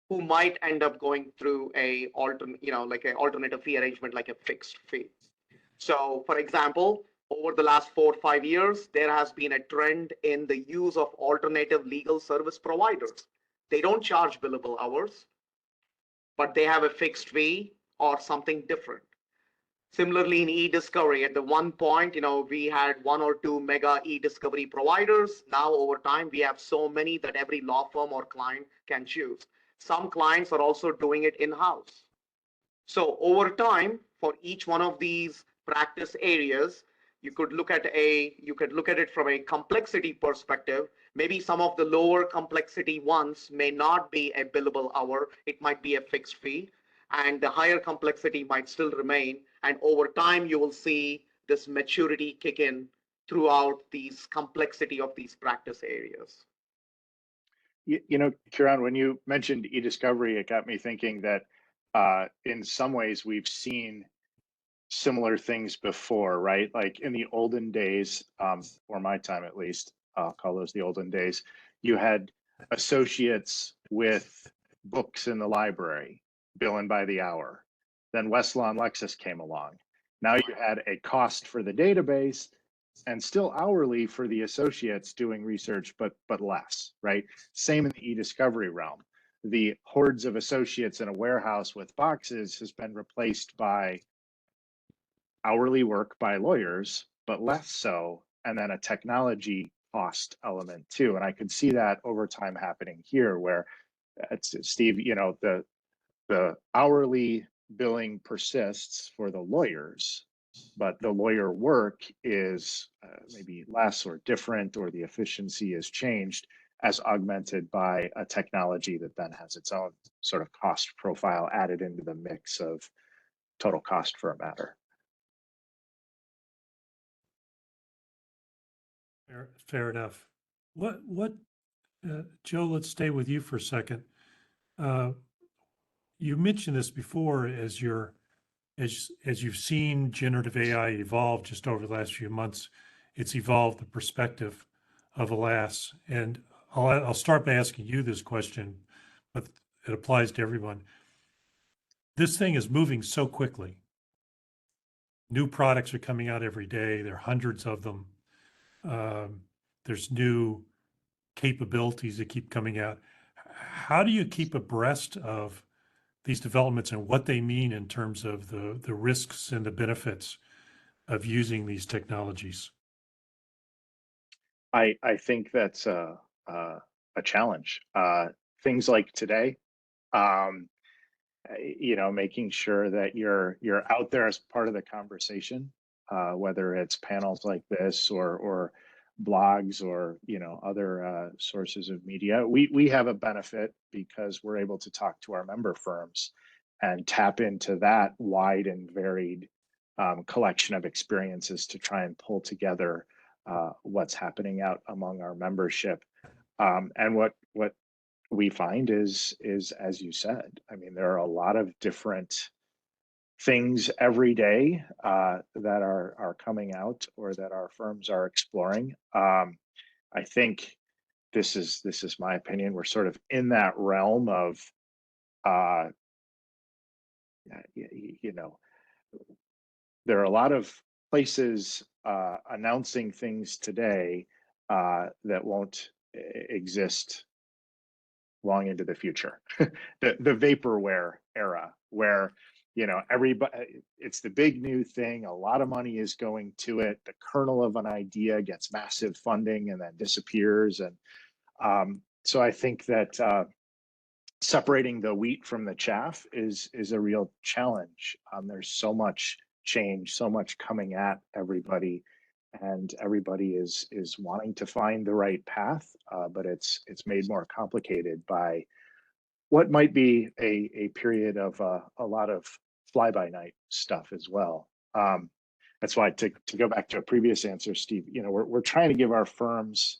Speaker 5: who might end up going through like an alternative fee arrangement, like a fixed fee. So for example, over the last 4 or 5 years, there has been a trend in the use of alternative legal service providers. They don't charge billable hours, but they have a fixed fee or something different. Similarly, in e-discovery, at the one point, we had 1 or 2 mega e-discovery providers. Now, over time, we have so many that every law firm or client can choose. Some clients are also doing it in-house. So over time, for each one of these practice areas, you could look at it from a complexity perspective. Maybe some of the lower complexity ones may not be a billable hour. It might be a fixed fee. And the higher complexity might still remain. And over time, you will see this maturity kick in throughout these complexity of these practice areas.
Speaker 6: Kiran, when you mentioned e-discovery, it got me thinking that in some ways we've seen similar things before, right? Like in the olden days, or my time at least, I'll call those the olden days, you had associates with books in the library billing by the hour. Then Westlaw and Lexis came along. Now you had a cost for the database and still hourly for the associates doing research, but less, right? Same in the e-discovery realm. The hordes of associates in a warehouse with boxes has been replaced by hourly work by lawyers, but less so, and then a technology cost element too. And I could see that over time happening here where Steve, the hourly billing persists for the lawyers, but the lawyer work is maybe less or different, or the efficiency is changed as augmented by a technology that then has its own sort of cost profile added into the mix of total cost for a matter.
Speaker 2: Fair enough. Joe, let's stay with you for a second. You mentioned this before as you've seen generative AI evolve just over the last few months. It's evolved the perspective of ALAS. And I'll start by asking you this question, but it applies to everyone. This thing is moving so quickly. New products are coming out every day. There are hundreds of them. There's new capabilities that keep coming out. How do you keep abreast of these developments and what they mean in terms of the risks and the benefits of using these technologies?
Speaker 6: I think that's a a challenge. Things like today, making sure that you're out there as part of the conversation, whether it's panels like this or blogs or other sources of media. We have a benefit because we're able to talk to our member firms and tap into that wide and varied collection of experiences to try and pull together what's happening out among our membership. And what we find is as you said, I mean, there are a lot of different things every day that are coming out or that our firms are exploring. I think this is my opinion. We're sort of in that realm of, there are a lot of places announcing things today that won't exist long into the future. the vaporware era, where everybody, it's the big new thing, a lot of money is going to it, the kernel of an idea gets massive funding and then disappears. And so I think that separating the wheat from the chaff is a real challenge. There's so much change, so much coming at everybody, and everybody is wanting to find the right path, but it's made more complicated by what might be a period of a lot of fly-by-night stuff as well. That's why, to go back to a previous answer, Steve, we're trying to give our firms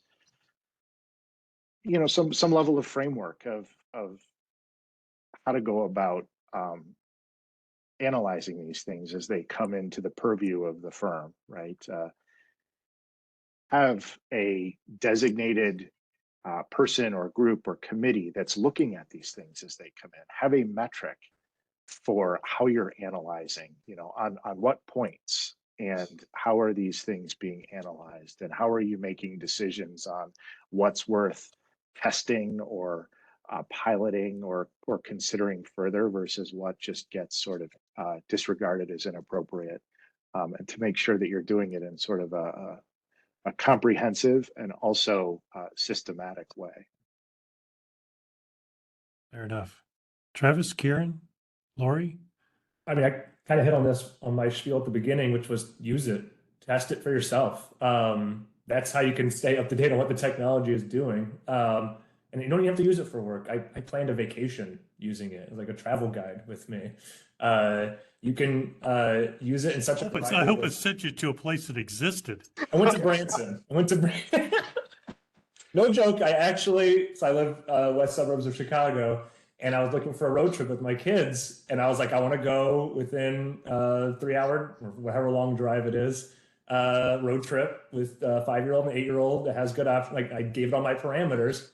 Speaker 6: some level of framework of how to go about analyzing these things as they come into the purview of the firm, right? Have a designated person or group or committee that's looking at these things as they come in. Have a metric for how you're analyzing, on what points, and how are these things being analyzed, and how are you making decisions on what's worth testing or piloting or considering further versus what just gets sort of disregarded as inappropriate, and to make sure that you're doing it in sort of a comprehensive and also systematic way.
Speaker 2: Fair enough. Travis, Kieran, Lori?
Speaker 4: I mean, I kind of hit on this on my spiel at the beginning, which was use it, test it for yourself. That's how you can stay up to date on what the technology is doing. And you don't even have to use it for work. I planned a vacation using it. It was like a travel guide with me. You can use it in such a
Speaker 2: I hope it sent you to a place that existed.
Speaker 4: I went to Branson. No joke. I live west suburbs of Chicago, and I was looking for a road trip with my kids. And I was like, I want to go within 3 hour or however long drive it is, road trip with a 5-year-old and 8-year-old that has good options. Like, I gave it all my parameters,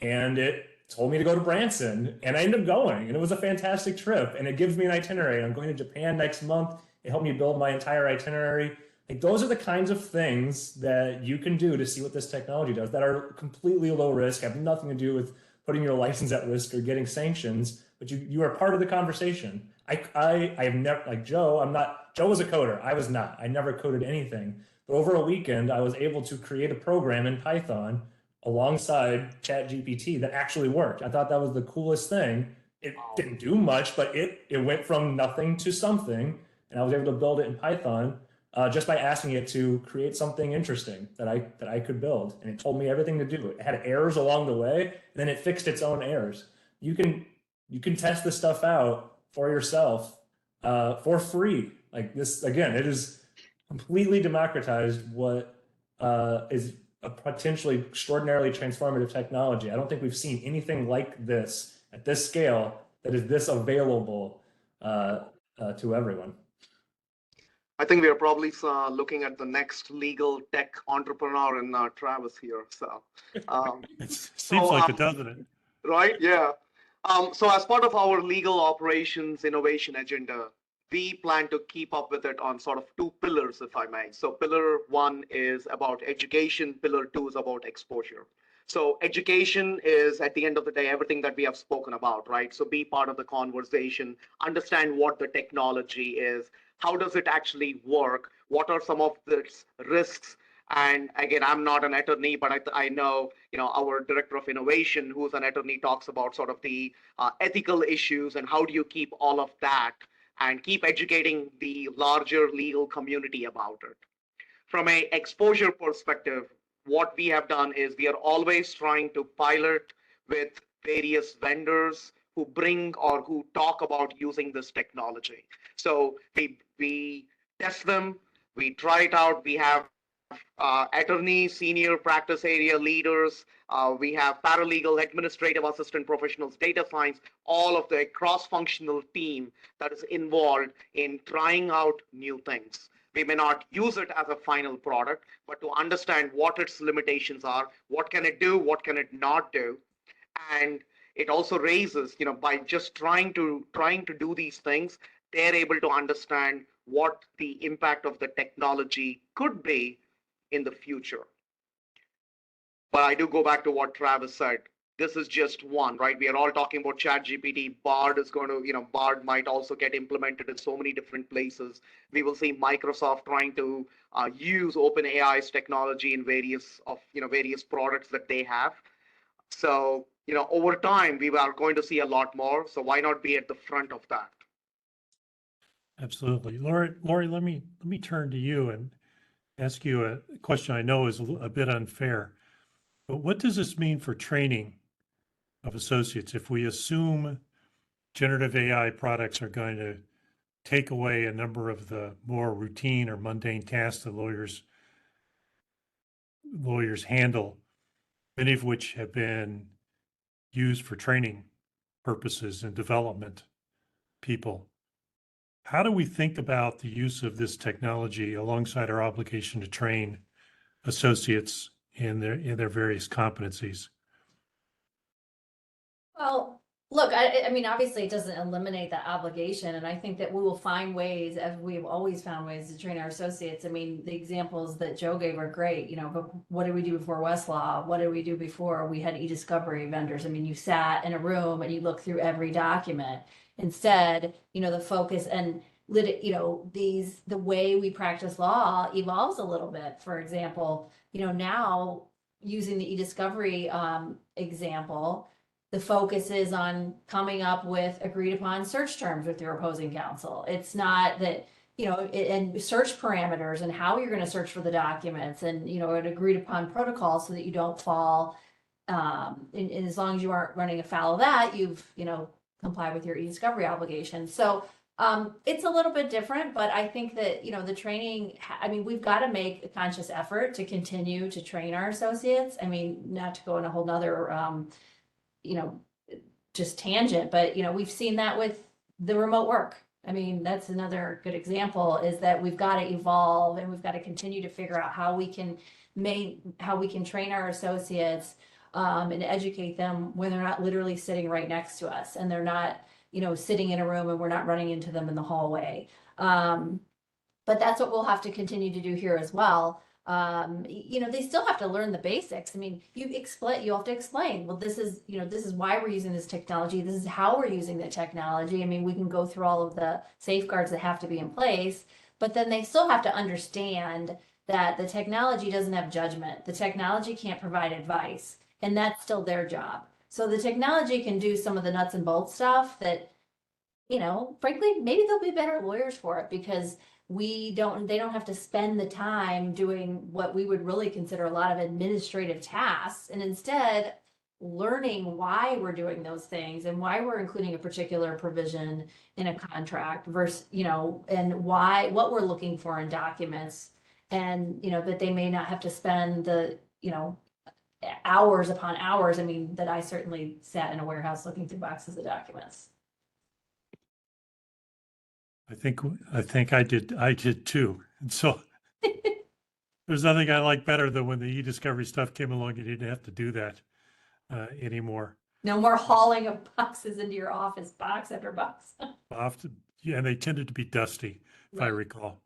Speaker 4: and it told me to go to Branson, and I ended up going, and it was a fantastic trip. And it gives me an itinerary. I'm going to Japan next month. It helped me build my entire itinerary. Like, those are the kinds of things that you can do to see what this technology does that are completely low risk, have nothing to do with putting your license at risk or getting sanctions, but you are part of the conversation. I have never, like Joe was a coder. I was not. I never coded anything. But over a weekend, I was able to create a program in Python alongside ChatGPT that actually worked. I thought that was the coolest thing. It didn't do much, but it went from nothing to something, and I was able to build it in Python just by asking it to create something interesting that I could build. And it told me everything to do. It had errors along the way, and then it fixed its own errors. You can test this stuff out for yourself for free. Like this, again, it is completely democratized what is a potentially extraordinarily transformative technology. I don't think we've seen anything like this at this scale that is this available to everyone.
Speaker 5: I think we are probably looking at the next legal tech entrepreneur in Travis here. So
Speaker 2: it seems like it, doesn't it?
Speaker 5: Right? Yeah. So as part of our legal operations innovation agenda, we plan to keep up with it on sort of 2 pillars, if I may. So pillar 1 is about education. Pillar 2 is about exposure. So education is, at the end of the day, everything that we have spoken about, right? So be part of the conversation, understand what the technology is, how does it actually work, what are some of the risks, And again, I'm not an attorney, but I know, our director of innovation, who's an attorney, talks about sort of the ethical issues and how do you keep all of that and keep educating the larger legal community about it. From a exposure perspective, what we have done is we are always trying to pilot with various vendors who bring or who talk about using this technology. So we test them, we try it out. We have attorneys, senior practice area leaders, we have paralegal, administrative assistant professionals, data science, all of the cross-functional team that is involved in trying out new things. We may not use it as a final product, but to understand what its limitations are, what can it do, what can it not do, and it also raises, by just trying to do these things, they're able to understand what the impact of the technology could be in the future. But I do go back to what Travis said. This is just one, right? We are all talking about ChatGPT. Bard is going to, Bard might also get implemented in so many different places. We will see Microsoft trying to use OpenAI's technology in various products that they have. So, over time, we are going to see a lot more. So why not be at the front of that?
Speaker 2: Absolutely. Lori, let me turn to you and ask you a question I know is a bit unfair, but what does this mean for training of associates if we assume generative AI products are going to take away a number of the more routine or mundane tasks that lawyers handle, many of which have been used for training purposes and development people? How do we think about the use of this technology alongside our obligation to train associates in their various competencies?
Speaker 3: Well, look, I mean, obviously it doesn't eliminate that obligation. And I think that we will find ways, as we've always found ways to train our associates. I mean, the examples that Joe gave are great, but what did we do before Westlaw? What did we do before we had e-discovery vendors? I mean, you sat in a room and you looked through every document. Instead, the focus and the way we practice law evolves a little bit. For example, now using the e-discovery example, the focus is on coming up with agreed upon search terms with your opposing counsel. It's not that, and search parameters and how you're going to search for the documents and, an agreed upon protocol so that you don't fall. And as long as you aren't running afoul of that, you've, comply with your e-discovery obligation. So it's a little bit different, but I think that, the training, I mean, we've got to make a conscious effort to continue to train our associates. I mean, not to go in a whole nother, just tangent, but, we've seen that with the remote work. I mean, that's another good example, is that we've got to evolve and we've got to continue to figure out how we can train our associates and educate them when they're not literally sitting right next to us and they're not, sitting in a room and we're not running into them in the hallway. But that's what we'll have to continue to do here as well. They still have to learn the basics. I mean, you have to explain, well, this is why we're using this technology. This is how we're using the technology. I mean, we can go through all of the safeguards that have to be in place, but then they still have to understand that the technology doesn't have judgment. The technology can't provide advice, and that's still their job. So the technology can do some of the nuts and bolts stuff that, frankly, maybe they'll be better lawyers for it because they don't have to spend the time doing what we would really consider a lot of administrative tasks, and instead learning why we're doing those things and why we're including a particular provision in a contract versus, and what we're looking for in documents, and, that they may not have to spend the, hours upon hours. I mean, that I certainly sat in a warehouse looking through boxes of documents.
Speaker 2: I think I did too. And so there's nothing I like better than when the e-discovery stuff came along, you didn't have to do that anymore.
Speaker 3: No more hauling of boxes into your office, box after box.
Speaker 2: Often, yeah, and they tended to be dusty, if I recall.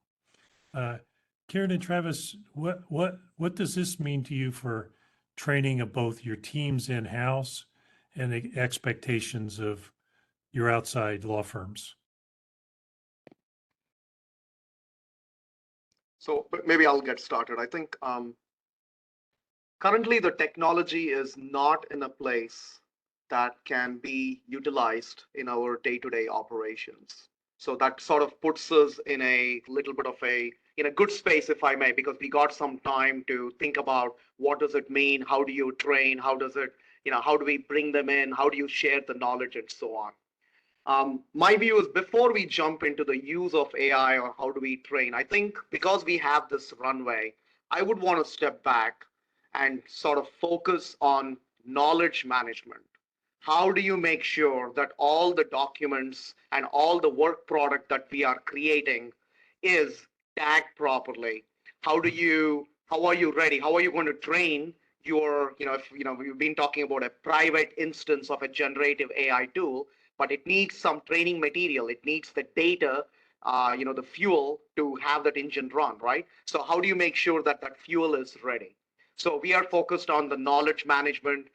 Speaker 2: Karen and Travis, what does this mean to you for training of both your teams in-house and the expectations of your outside law firms?
Speaker 5: So but maybe I'll get started. I think currently the technology is not in a place that can be utilized in our day-to-day operations. So that sort of puts us in a little bit of in a good space, if I may, because we got some time to think about what does it mean, how do you train, how does it, how do we bring them in, how do you share the knowledge and so on. My view is before we jump into the use of AI or how do we train, I think because we have this runway, I would want to step back and sort of focus on knowledge management. How do you make sure that all the documents and all the work product that we are creating is tagged properly? How are you ready? How are you going to train your, if we've been talking about a private instance of a generative AI tool, but it needs some training material. It needs the data, the fuel to have that engine run, right? So how do you make sure that that fuel is ready? So we are focused on the knowledge management,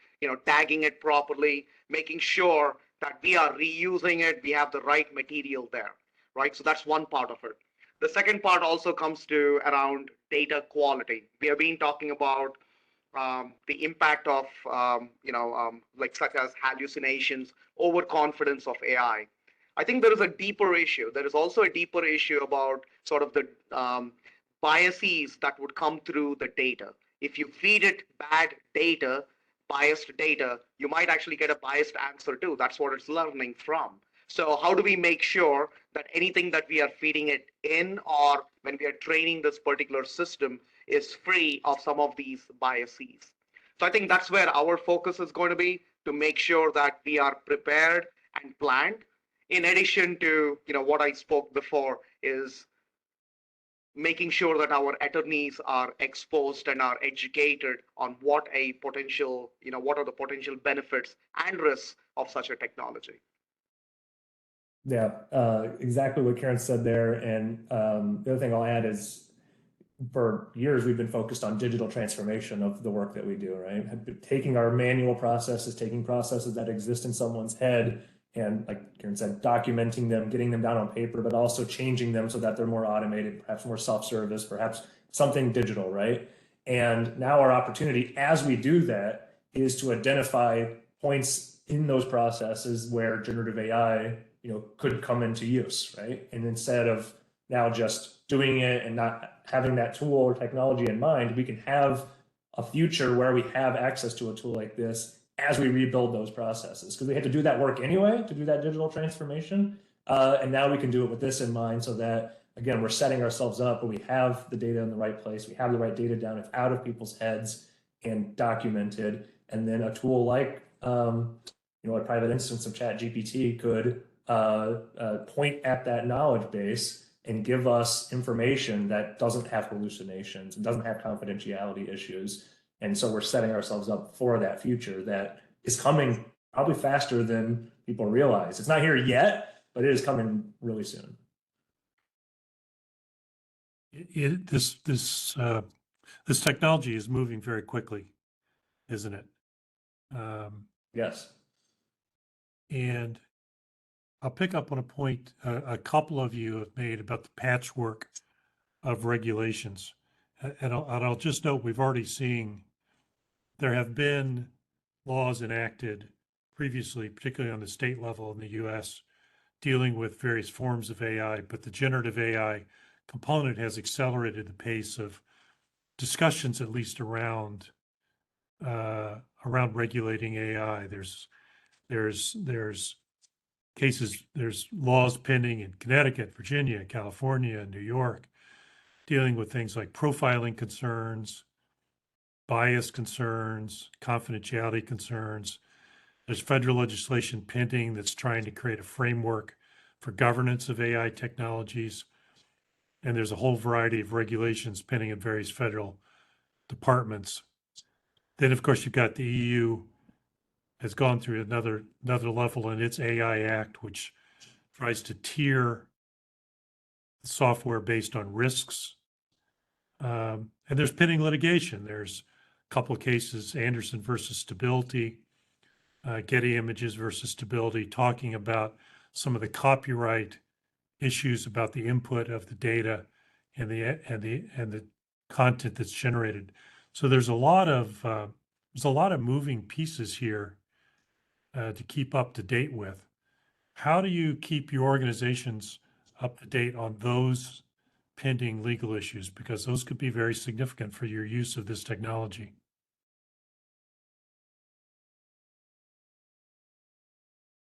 Speaker 5: tagging it properly, making sure that we are reusing it, we have the right material there, right? So that's one part of it. The second part also comes to around data quality. We have been talking about the impact of, like such as hallucinations, overconfidence of AI. I think there is a deeper issue. There is also a deeper issue about sort of the biases that would come through the data. If you feed it bad data, biased data, you might actually get a biased answer too. That's what it's learning from. So how do we make sure that anything that we are feeding it in or when we are training this particular system is free of some of these biases? So I think that's where our focus is going to be, to make sure that we are prepared and planned. In addition to what I spoke before is making sure that our attorneys are exposed and are educated on what a potential, what are the potential benefits and risks of such a technology.
Speaker 4: Yeah, exactly what Karen said there. And the other thing I'll add is for years, we've been focused on digital transformation of the work that we do, right? Taking our manual processes, taking processes that exist in someone's head, and like Karen said, documenting them, getting them down on paper, but also changing them so that they're more automated, perhaps more self-service, perhaps something digital, right? And now our opportunity as we do that is to identify points in those processes where generative AI, could come into use, right? And instead of now just doing it and not having that tool or technology in mind, we can have a future where we have access to a tool like this as we rebuild those processes, because we had to do that work anyway to do that digital transformation. And now we can do it with this in mind so that, again, we're setting ourselves up where we have the data in the right place, we have the right data down, it's out of people's heads and documented. And then a tool like, a private instance of ChatGPT could point at that knowledge base and give us information that doesn't have hallucinations and doesn't have confidentiality issues. And so we're setting ourselves up for that future that is coming probably faster than people realize. It's not here yet, but it is coming really soon.
Speaker 2: This technology is moving very quickly, isn't it?
Speaker 4: Yes.
Speaker 2: And I'll pick up on a point a couple of you have made about the patchwork of regulations. And I'll just note, we've already seen there have been laws enacted previously, particularly on the state level in the US, dealing with various forms of AI, but the generative AI component has accelerated the pace of discussions, at least around regulating AI. There's cases, there's laws pending in Connecticut, Virginia, California, New York, dealing with things like profiling concerns, bias concerns, confidentiality concerns. There's federal legislation pending that's trying to create a framework for governance of AI technologies. And there's a whole variety of regulations pending in various federal departments. Then, of course, you've got the EU has gone through another level in its AI Act, which tries to tier software based on risks. And there's pending litigation. There's a couple of cases, Anderson versus Stability, Getty Images versus Stability, talking about some of the copyright issues about the input of the data and the content that's generated. So there's a lot of moving pieces here to keep up to date with. How do you keep your organizations up to date on those pending legal issues? Because those could be very significant for your use of this technology.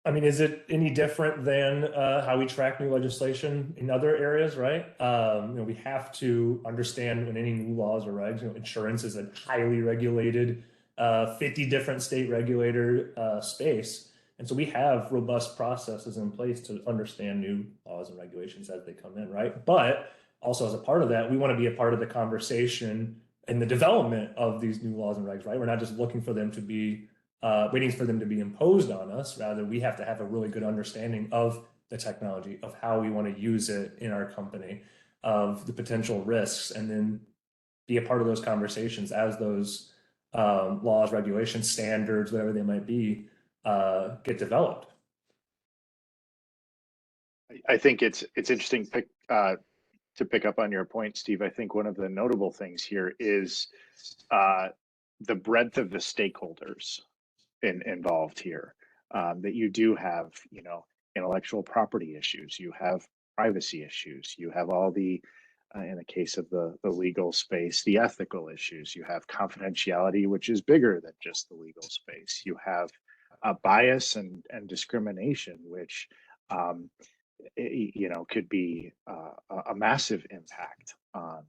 Speaker 4: I mean, is it any different than how we track new legislation in other areas, right? We have to understand when any new laws or regs, insurance is a highly regulated, 50 different state regulator space. And so we have robust processes in place to understand new laws and regulations as they come in, right? But also as a part of that, we want to be a part of the conversation in the development of these new laws and regs, right? We're not just looking for them to be waiting for them to be imposed on us. Rather, we have to have a really good understanding of the technology, of how we want to use it in our company, of the potential risks, and then be a part of those conversations as those laws, regulations, standards, whatever they might be, get developed.
Speaker 6: I think it's interesting to pick up on your point, Steve. I think one of the notable things here is the breadth of the stakeholders involved here. That you do have, intellectual property issues, you have privacy issues, you have all the, in the case of the legal space, the ethical issues, you have confidentiality, which is bigger than just the legal space. You have bias and discrimination, which could be a massive impact on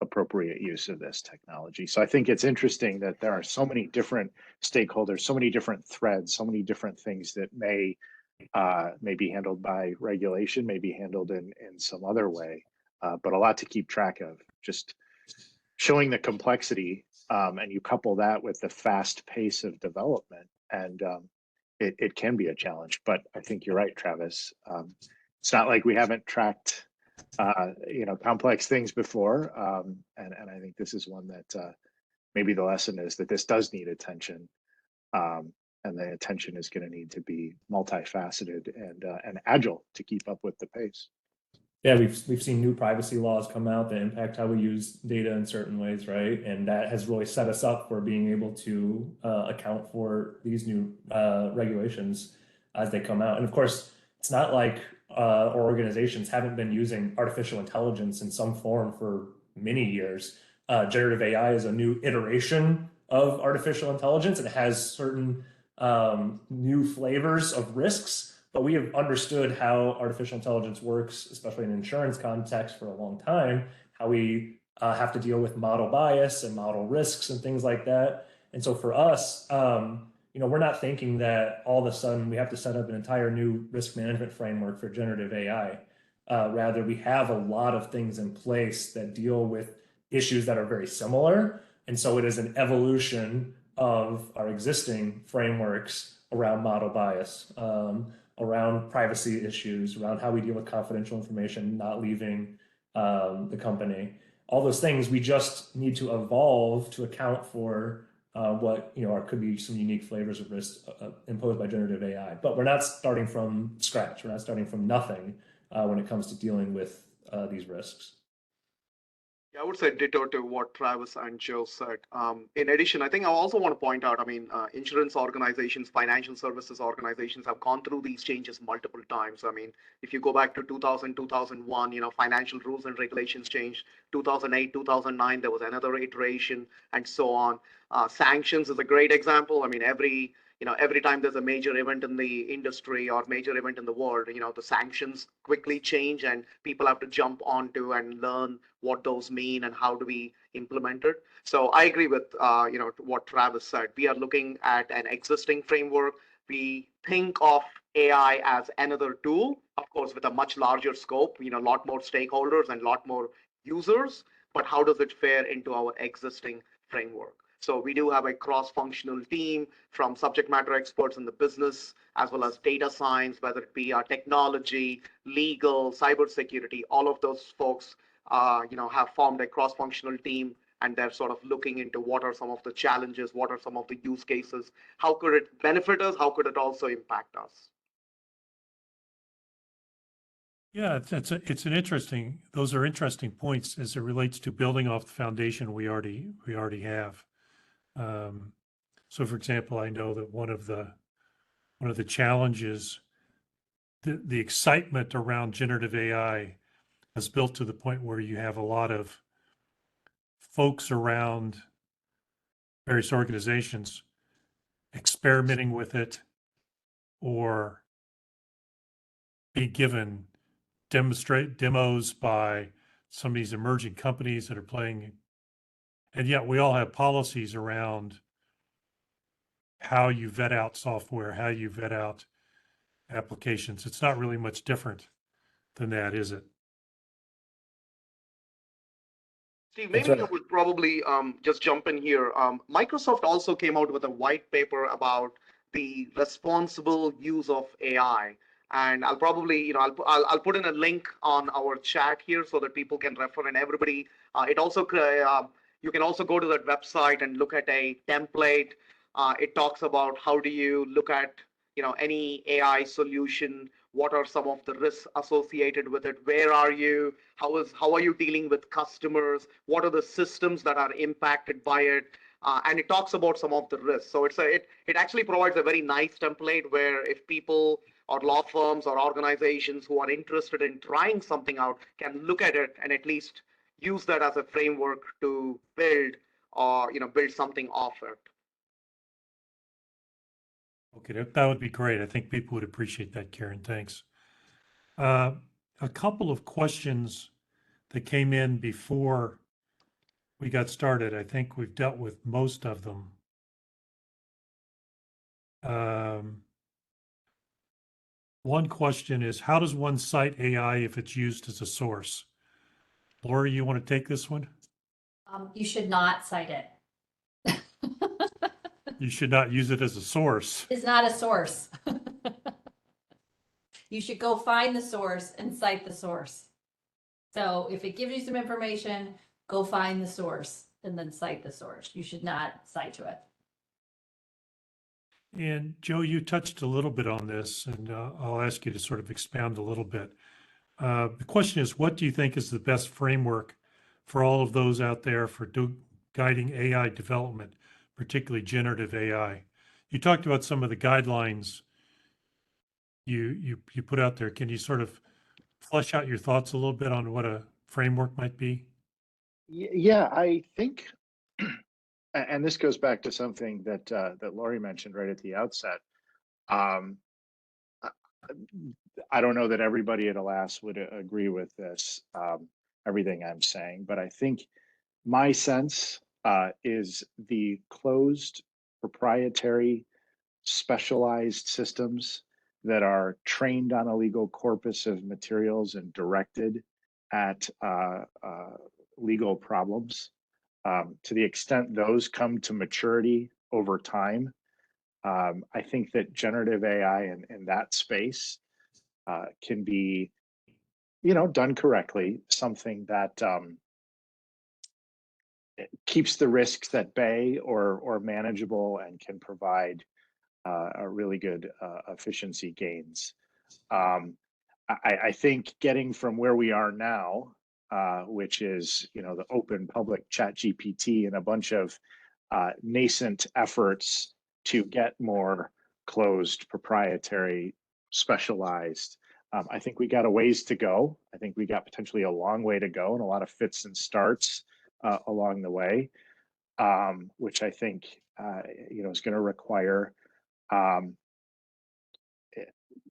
Speaker 6: appropriate use of this technology. So I think it's interesting that there are so many different stakeholders, so many different threads, so many different things that may be handled by regulation, may be handled in some other way, but a lot to keep track of. Just showing the complexity, and you couple that with the fast pace of development, and it can be a challenge. But I think you're right, Travis. It's not like we haven't tracked complex things before. And I think this is one that maybe the lesson is that this does need attention. And the attention is going to need to be multifaceted and agile to keep up with the pace.
Speaker 4: Yeah, we've seen new privacy laws come out that impact how we use data in certain ways, right? And that has really set us up for being able to account for these new regulations as they come out. And of course, it's not like our organizations haven't been using artificial intelligence in some form for many years. Generative AI is a new iteration of artificial intelligence. It has certain new flavors of risks, but we have understood how artificial intelligence works, especially in insurance context, for a long time, how we have to deal with model bias and model risks and things like that. And so for us, we're not thinking that all of a sudden we have to set up an entire new risk management framework for generative AI. Rather, we have a lot of things in place that deal with issues that are very similar. And so it is an evolution of our existing frameworks around model bias, around privacy issues, around how we deal with confidential information not leaving the company. All those things, we just need to evolve to account for what could be some unique flavors of risk imposed by generative AI. But we're not starting from scratch. We're not starting from nothing when it comes to dealing with these risks.
Speaker 5: Yeah, I would say ditto to what Travis and Joe said. In addition, I think I also want to point out, insurance organizations, financial services organizations have gone through these changes multiple times. If you go back to 2000, 2001, financial rules and regulations changed. 2008, 2009, there was another iteration, and so on. Sanctions is a great example. Every time there's a major event in the industry or major event in the world, the sanctions quickly change and people have to jump onto and learn what those mean and how do we implement it. So I agree with, what Travis said. We are looking at an existing framework. We think of AI as another tool, of course, with a much larger scope, a lot more stakeholders and a lot more users, but how does it fare into our existing framework? So we do have a cross-functional team from subject matter experts in the business, as well as data science, whether it be technology, legal, cybersecurity. All of those folks, have formed a cross-functional team, and they're sort of looking into what are some of the challenges, what are some of the use cases, how could it benefit us, how could it also impact us?
Speaker 2: Yeah, it's an interesting, those are interesting points as it relates to building off the foundation we already have. So for example, I know that one of the challenges, the excitement around generative AI has built to the point where you have a lot of folks around various organizations experimenting with it or be given demos by some of these emerging companies that are playing. And yet we all have policies around how you vet out software, how you vet out applications. It's not really much different than that, is it?
Speaker 5: Steve,
Speaker 4: That's
Speaker 5: maybe I
Speaker 4: right.
Speaker 5: would probably just jump in here. Microsoft also came out with a white paper about the responsible use of AI. And I'll probably, I'll put in a link on our chat here so that people can refer, and everybody, you can also go to that website and look at a template. It talks about how do you look at, any AI solution, what are some of the risks associated with it, where are you, how are you dealing with customers, what are the systems that are impacted by it, and it talks about some of the risks. So it actually provides a very nice template where if people or law firms or organizations who are interested in trying something out can look at it and at least use that as a framework to build or build something off it.
Speaker 2: Okay, that would be great. I think people would appreciate that, Karen. Thanks. A couple of questions that came in before we got started. I think we've dealt with most of them. One question is, how does one cite AI if it's used as a source? Laura, you want to take this one?
Speaker 3: You should not cite it.
Speaker 2: You should not use it as a source.
Speaker 3: It's not a source. You should go find the source and cite the source. So if it gives you some information, go find the source and then cite the source. You should not cite to it.
Speaker 2: And Joe, you touched a little bit on this, and I'll ask you to sort of expound a little bit. The question is, what do you think is the best framework for all of those out there for guiding AI development, particularly generative AI? You talked about some of the guidelines you put out there. Can you sort of flesh out your thoughts a little bit on what a framework might be?
Speaker 6: Yeah, I think, and this goes back to something that Laurie mentioned right at the outset. Um, I don't know that everybody at Alas would agree with this, everything I'm saying, but I think my sense is the closed, proprietary, specialized systems that are trained on a legal corpus of materials and directed at legal problems. To the extent those come to maturity over time, I think that generative AI in that space can be, done correctly, something that keeps the risks at bay or manageable and can provide a really good efficiency gains. I think getting from where we are now, which is the open public chat GPT and a bunch of nascent efforts to get more closed, proprietary, specialized. I think we got a ways to go. I think we got potentially a long way to go and a lot of fits and starts along the way, which I think is going to require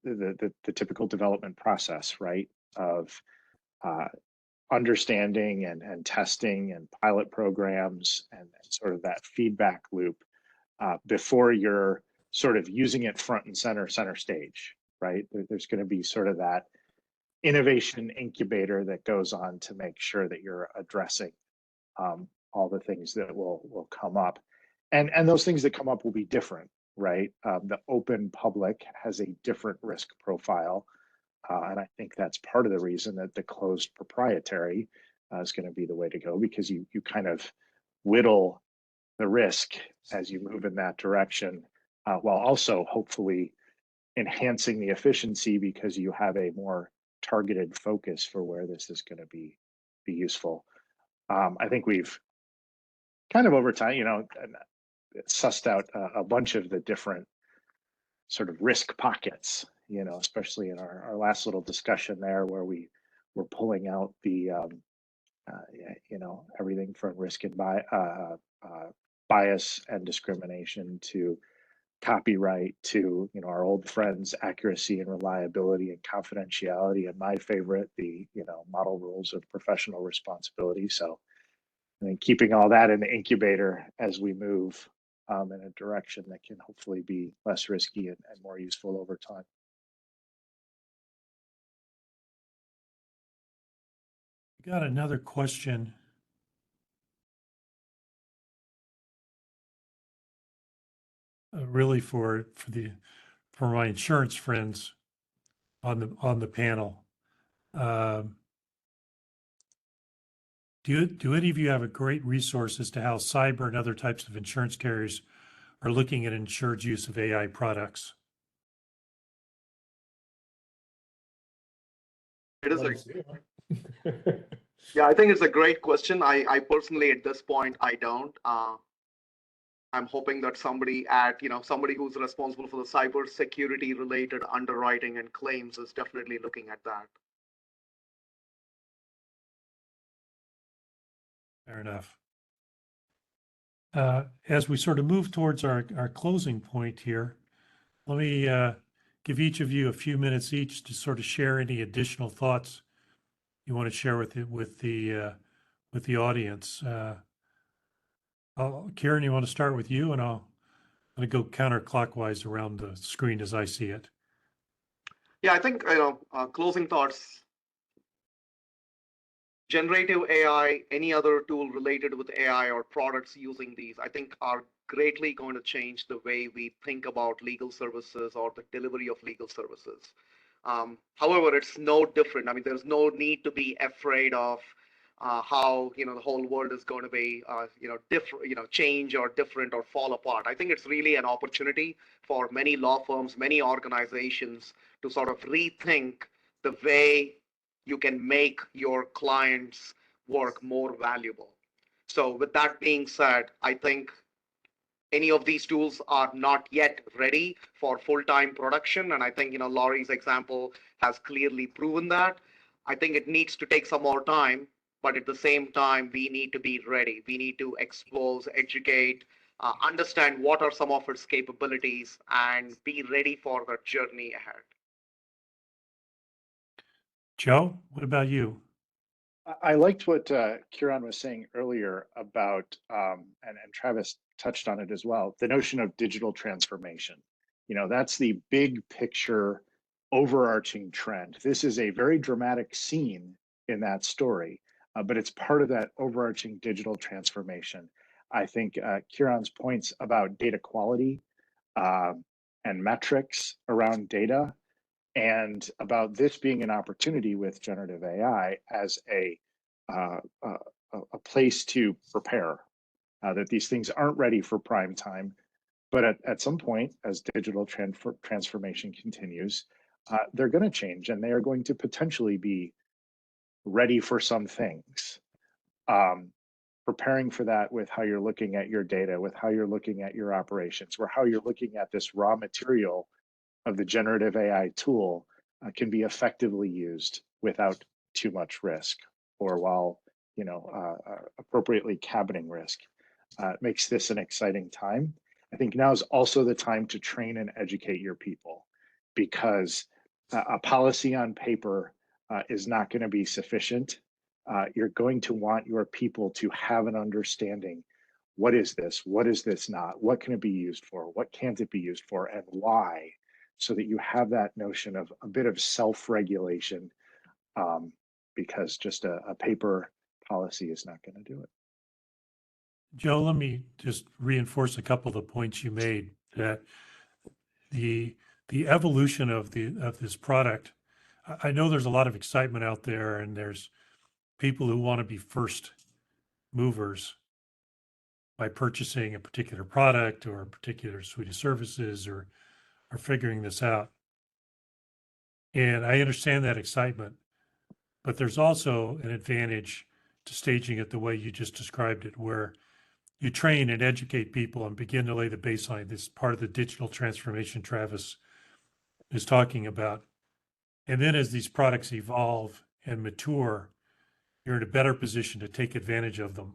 Speaker 6: the typical development process, right? Of understanding and testing and pilot programs and sort of that feedback loop before you're sort of using it front and center stage, right? There's going to be sort of that innovation incubator that goes on to make sure that you're addressing all the things that will come up. And those things that come up will be different, right? The open public has a different risk profile. And I think that's part of the reason that the closed proprietary is going to be the way to go, because you kind of whittle the risk as you move in that direction, while also hopefully enhancing the efficiency because you have a more targeted focus for where this is going to be useful. I think we've kind of over time, sussed out a bunch of the different sort of risk pockets, especially in our last little discussion there, where we were pulling out the, everything from risk and bias and discrimination to copyright to, our old friends, accuracy and reliability and confidentiality. And my favorite, the, model rules of professional responsibility. So I think keeping all that in the incubator as we move in a direction that can hopefully be less risky and more useful over time.
Speaker 2: Got another question. Really for my insurance friends on the panel. Do any of you have a great resource as to how cyber and other types of insurance carriers are looking at insured use of AI products?
Speaker 5: It is yeah, I think it's a great question. I personally, at this point, I don't. I'm hoping that somebody who's responsible for the cyber security related underwriting and claims is definitely looking at that.
Speaker 2: Fair enough. As we sort of move towards our closing point here, let me give each of you a few minutes each to sort of share any additional thoughts you want to share with the audience. Kieran, you want to start with you, and I'm going to go counterclockwise around the screen as I see it.
Speaker 5: Yeah, I think, closing thoughts. Generative AI, any other tool related with AI or products using these, I think are greatly going to change the way we think about legal services or the delivery of legal services. However, it's no different. I mean, there's no need to be afraid of how the whole world is going to be different, change or different or fall apart. I think it's really an opportunity for many law firms, many organizations to sort of rethink the way you can make your clients' work more valuable. So with that being said, I think any of these tools are not yet ready for full-time production. And I think, Laurie's example has clearly proven that. I think it needs to take some more time, but at the same time, we need to be ready. We need to expose, educate, understand what are some of its capabilities, and be ready for the journey ahead.
Speaker 2: Joe, what about you?
Speaker 6: I liked what Kieran was saying earlier about, and Travis touched on it as well, the notion of digital transformation. That's the big picture overarching trend. This is a very dramatic scene in that story, but it's part of that overarching digital transformation. I think Kieran's points about data quality and metrics around data, and about this being an opportunity with generative AI as a place to prepare, that these things aren't ready for prime time, but at some point, as digital transformation continues, they're going to change, and they are going to potentially be ready for some things. Preparing for that with how you're looking at your data, with how you're looking at your operations, or how you're looking at this raw material of the generative AI tool can be effectively used without too much risk, or while appropriately cabining risk. It makes this an exciting time. I think now is also the time to train and educate your people, because a policy on paper is not going to be sufficient. You're going to want your people to have an understanding. What is this? What is this not? What can it be used for? What can't it be used for? And why? So that you have that notion of a bit of self-regulation, because just a paper policy is not going to do it.
Speaker 2: Joe, let me just reinforce a couple of the points you made, that the evolution of this product. I know there's a lot of excitement out there, and there's people who want to be first movers by purchasing a particular product or a particular suite of services, or figuring this out. And I understand that excitement, but there's also an advantage to staging it the way you just described it, where you train and educate people and begin to lay the baseline. This is part of the digital transformation Travis is talking about. And then as these products evolve and mature, you're in a better position to take advantage of them.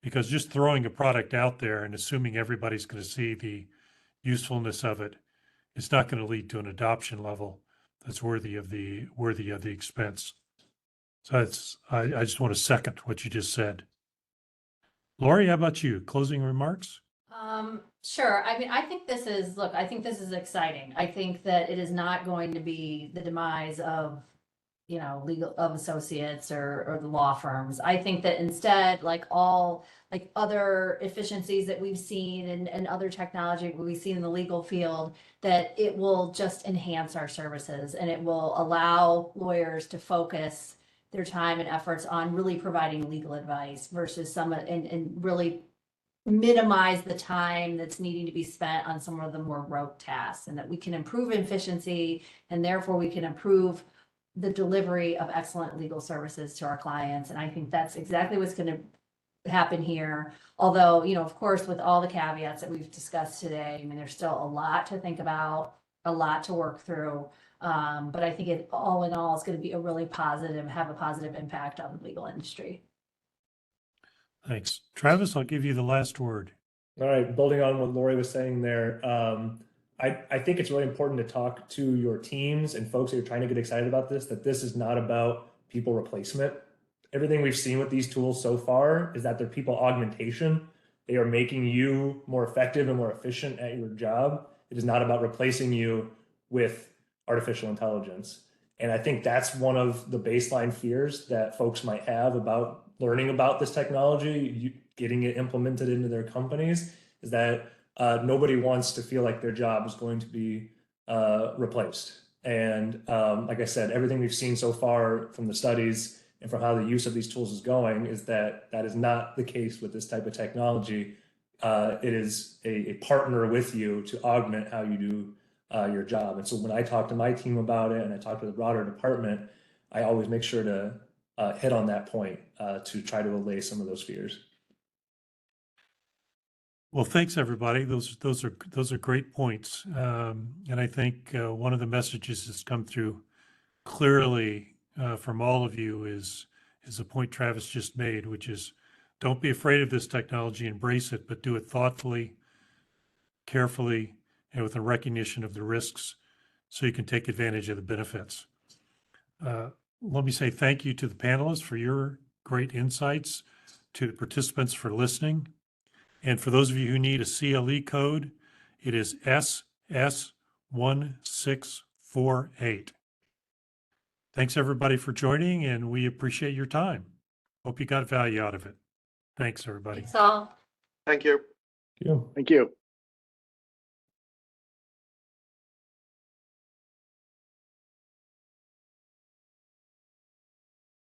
Speaker 2: Because just throwing a product out there and assuming everybody's going to see the usefulness of it is not going to lead to an adoption level that's worthy of the expense. So I just want to second what you just said. Lori, how about you? Closing remarks?
Speaker 3: Sure. I mean, I think this is exciting. I think that it is not going to be the demise of, legal of associates or the law firms. I think that instead, like other efficiencies that we've seen and other technology we've seen in the legal field, that it will just enhance our services and it will allow lawyers to focus their time and efforts on really providing legal advice versus and really minimize the time that's needing to be spent on some of the more rote tasks, and that we can improve efficiency and therefore we can improve the delivery of excellent legal services to our clients. And I think that's exactly what's going to happen here. Although, of course, with all the caveats that we've discussed today, I mean, there's still a lot to think about, a lot to work through. But I think it all in all is going to be have a positive impact on the legal industry.
Speaker 2: Thanks. Travis, I'll give you the last word.
Speaker 4: All right, building on what Lori was saying there, I think it's really important to talk to your teams and folks that are trying to get excited about this, that this is not about people replacement. Everything we've seen with these tools so far is that they're people augmentation. They are making you more effective and more efficient at your job. It is not about replacing you with artificial intelligence. And I think that's one of the baseline fears that folks might have about learning about this technology, getting it implemented into their companies, is that nobody wants to feel like their job is going to be replaced. And like I said, everything we've seen so far from the studies and from how the use of these tools is going is that that is not the case with this type of technology. It is a partner with you to augment how you do your job. And so when I talk to my team about it and I talk to the broader department, I always make sure to hit on that point to try to allay some of those fears.
Speaker 2: Well, thanks everybody. Those are great points, and I think one of the messages that's come through clearly from all of you is the point Travis just made, which is don't be afraid of this technology, embrace it, but do it thoughtfully, carefully, and with a recognition of the risks, so you can take advantage of the benefits. Let me say thank you to the panelists for your great insights, to the participants for listening. And for those of you who need a CLE code, it is SS1648. Thanks everybody for joining, and we appreciate your time. Hope you got value out of it. Thanks everybody.
Speaker 3: Thanks all.
Speaker 5: Thank you.
Speaker 4: Thank you.
Speaker 6: Thank you.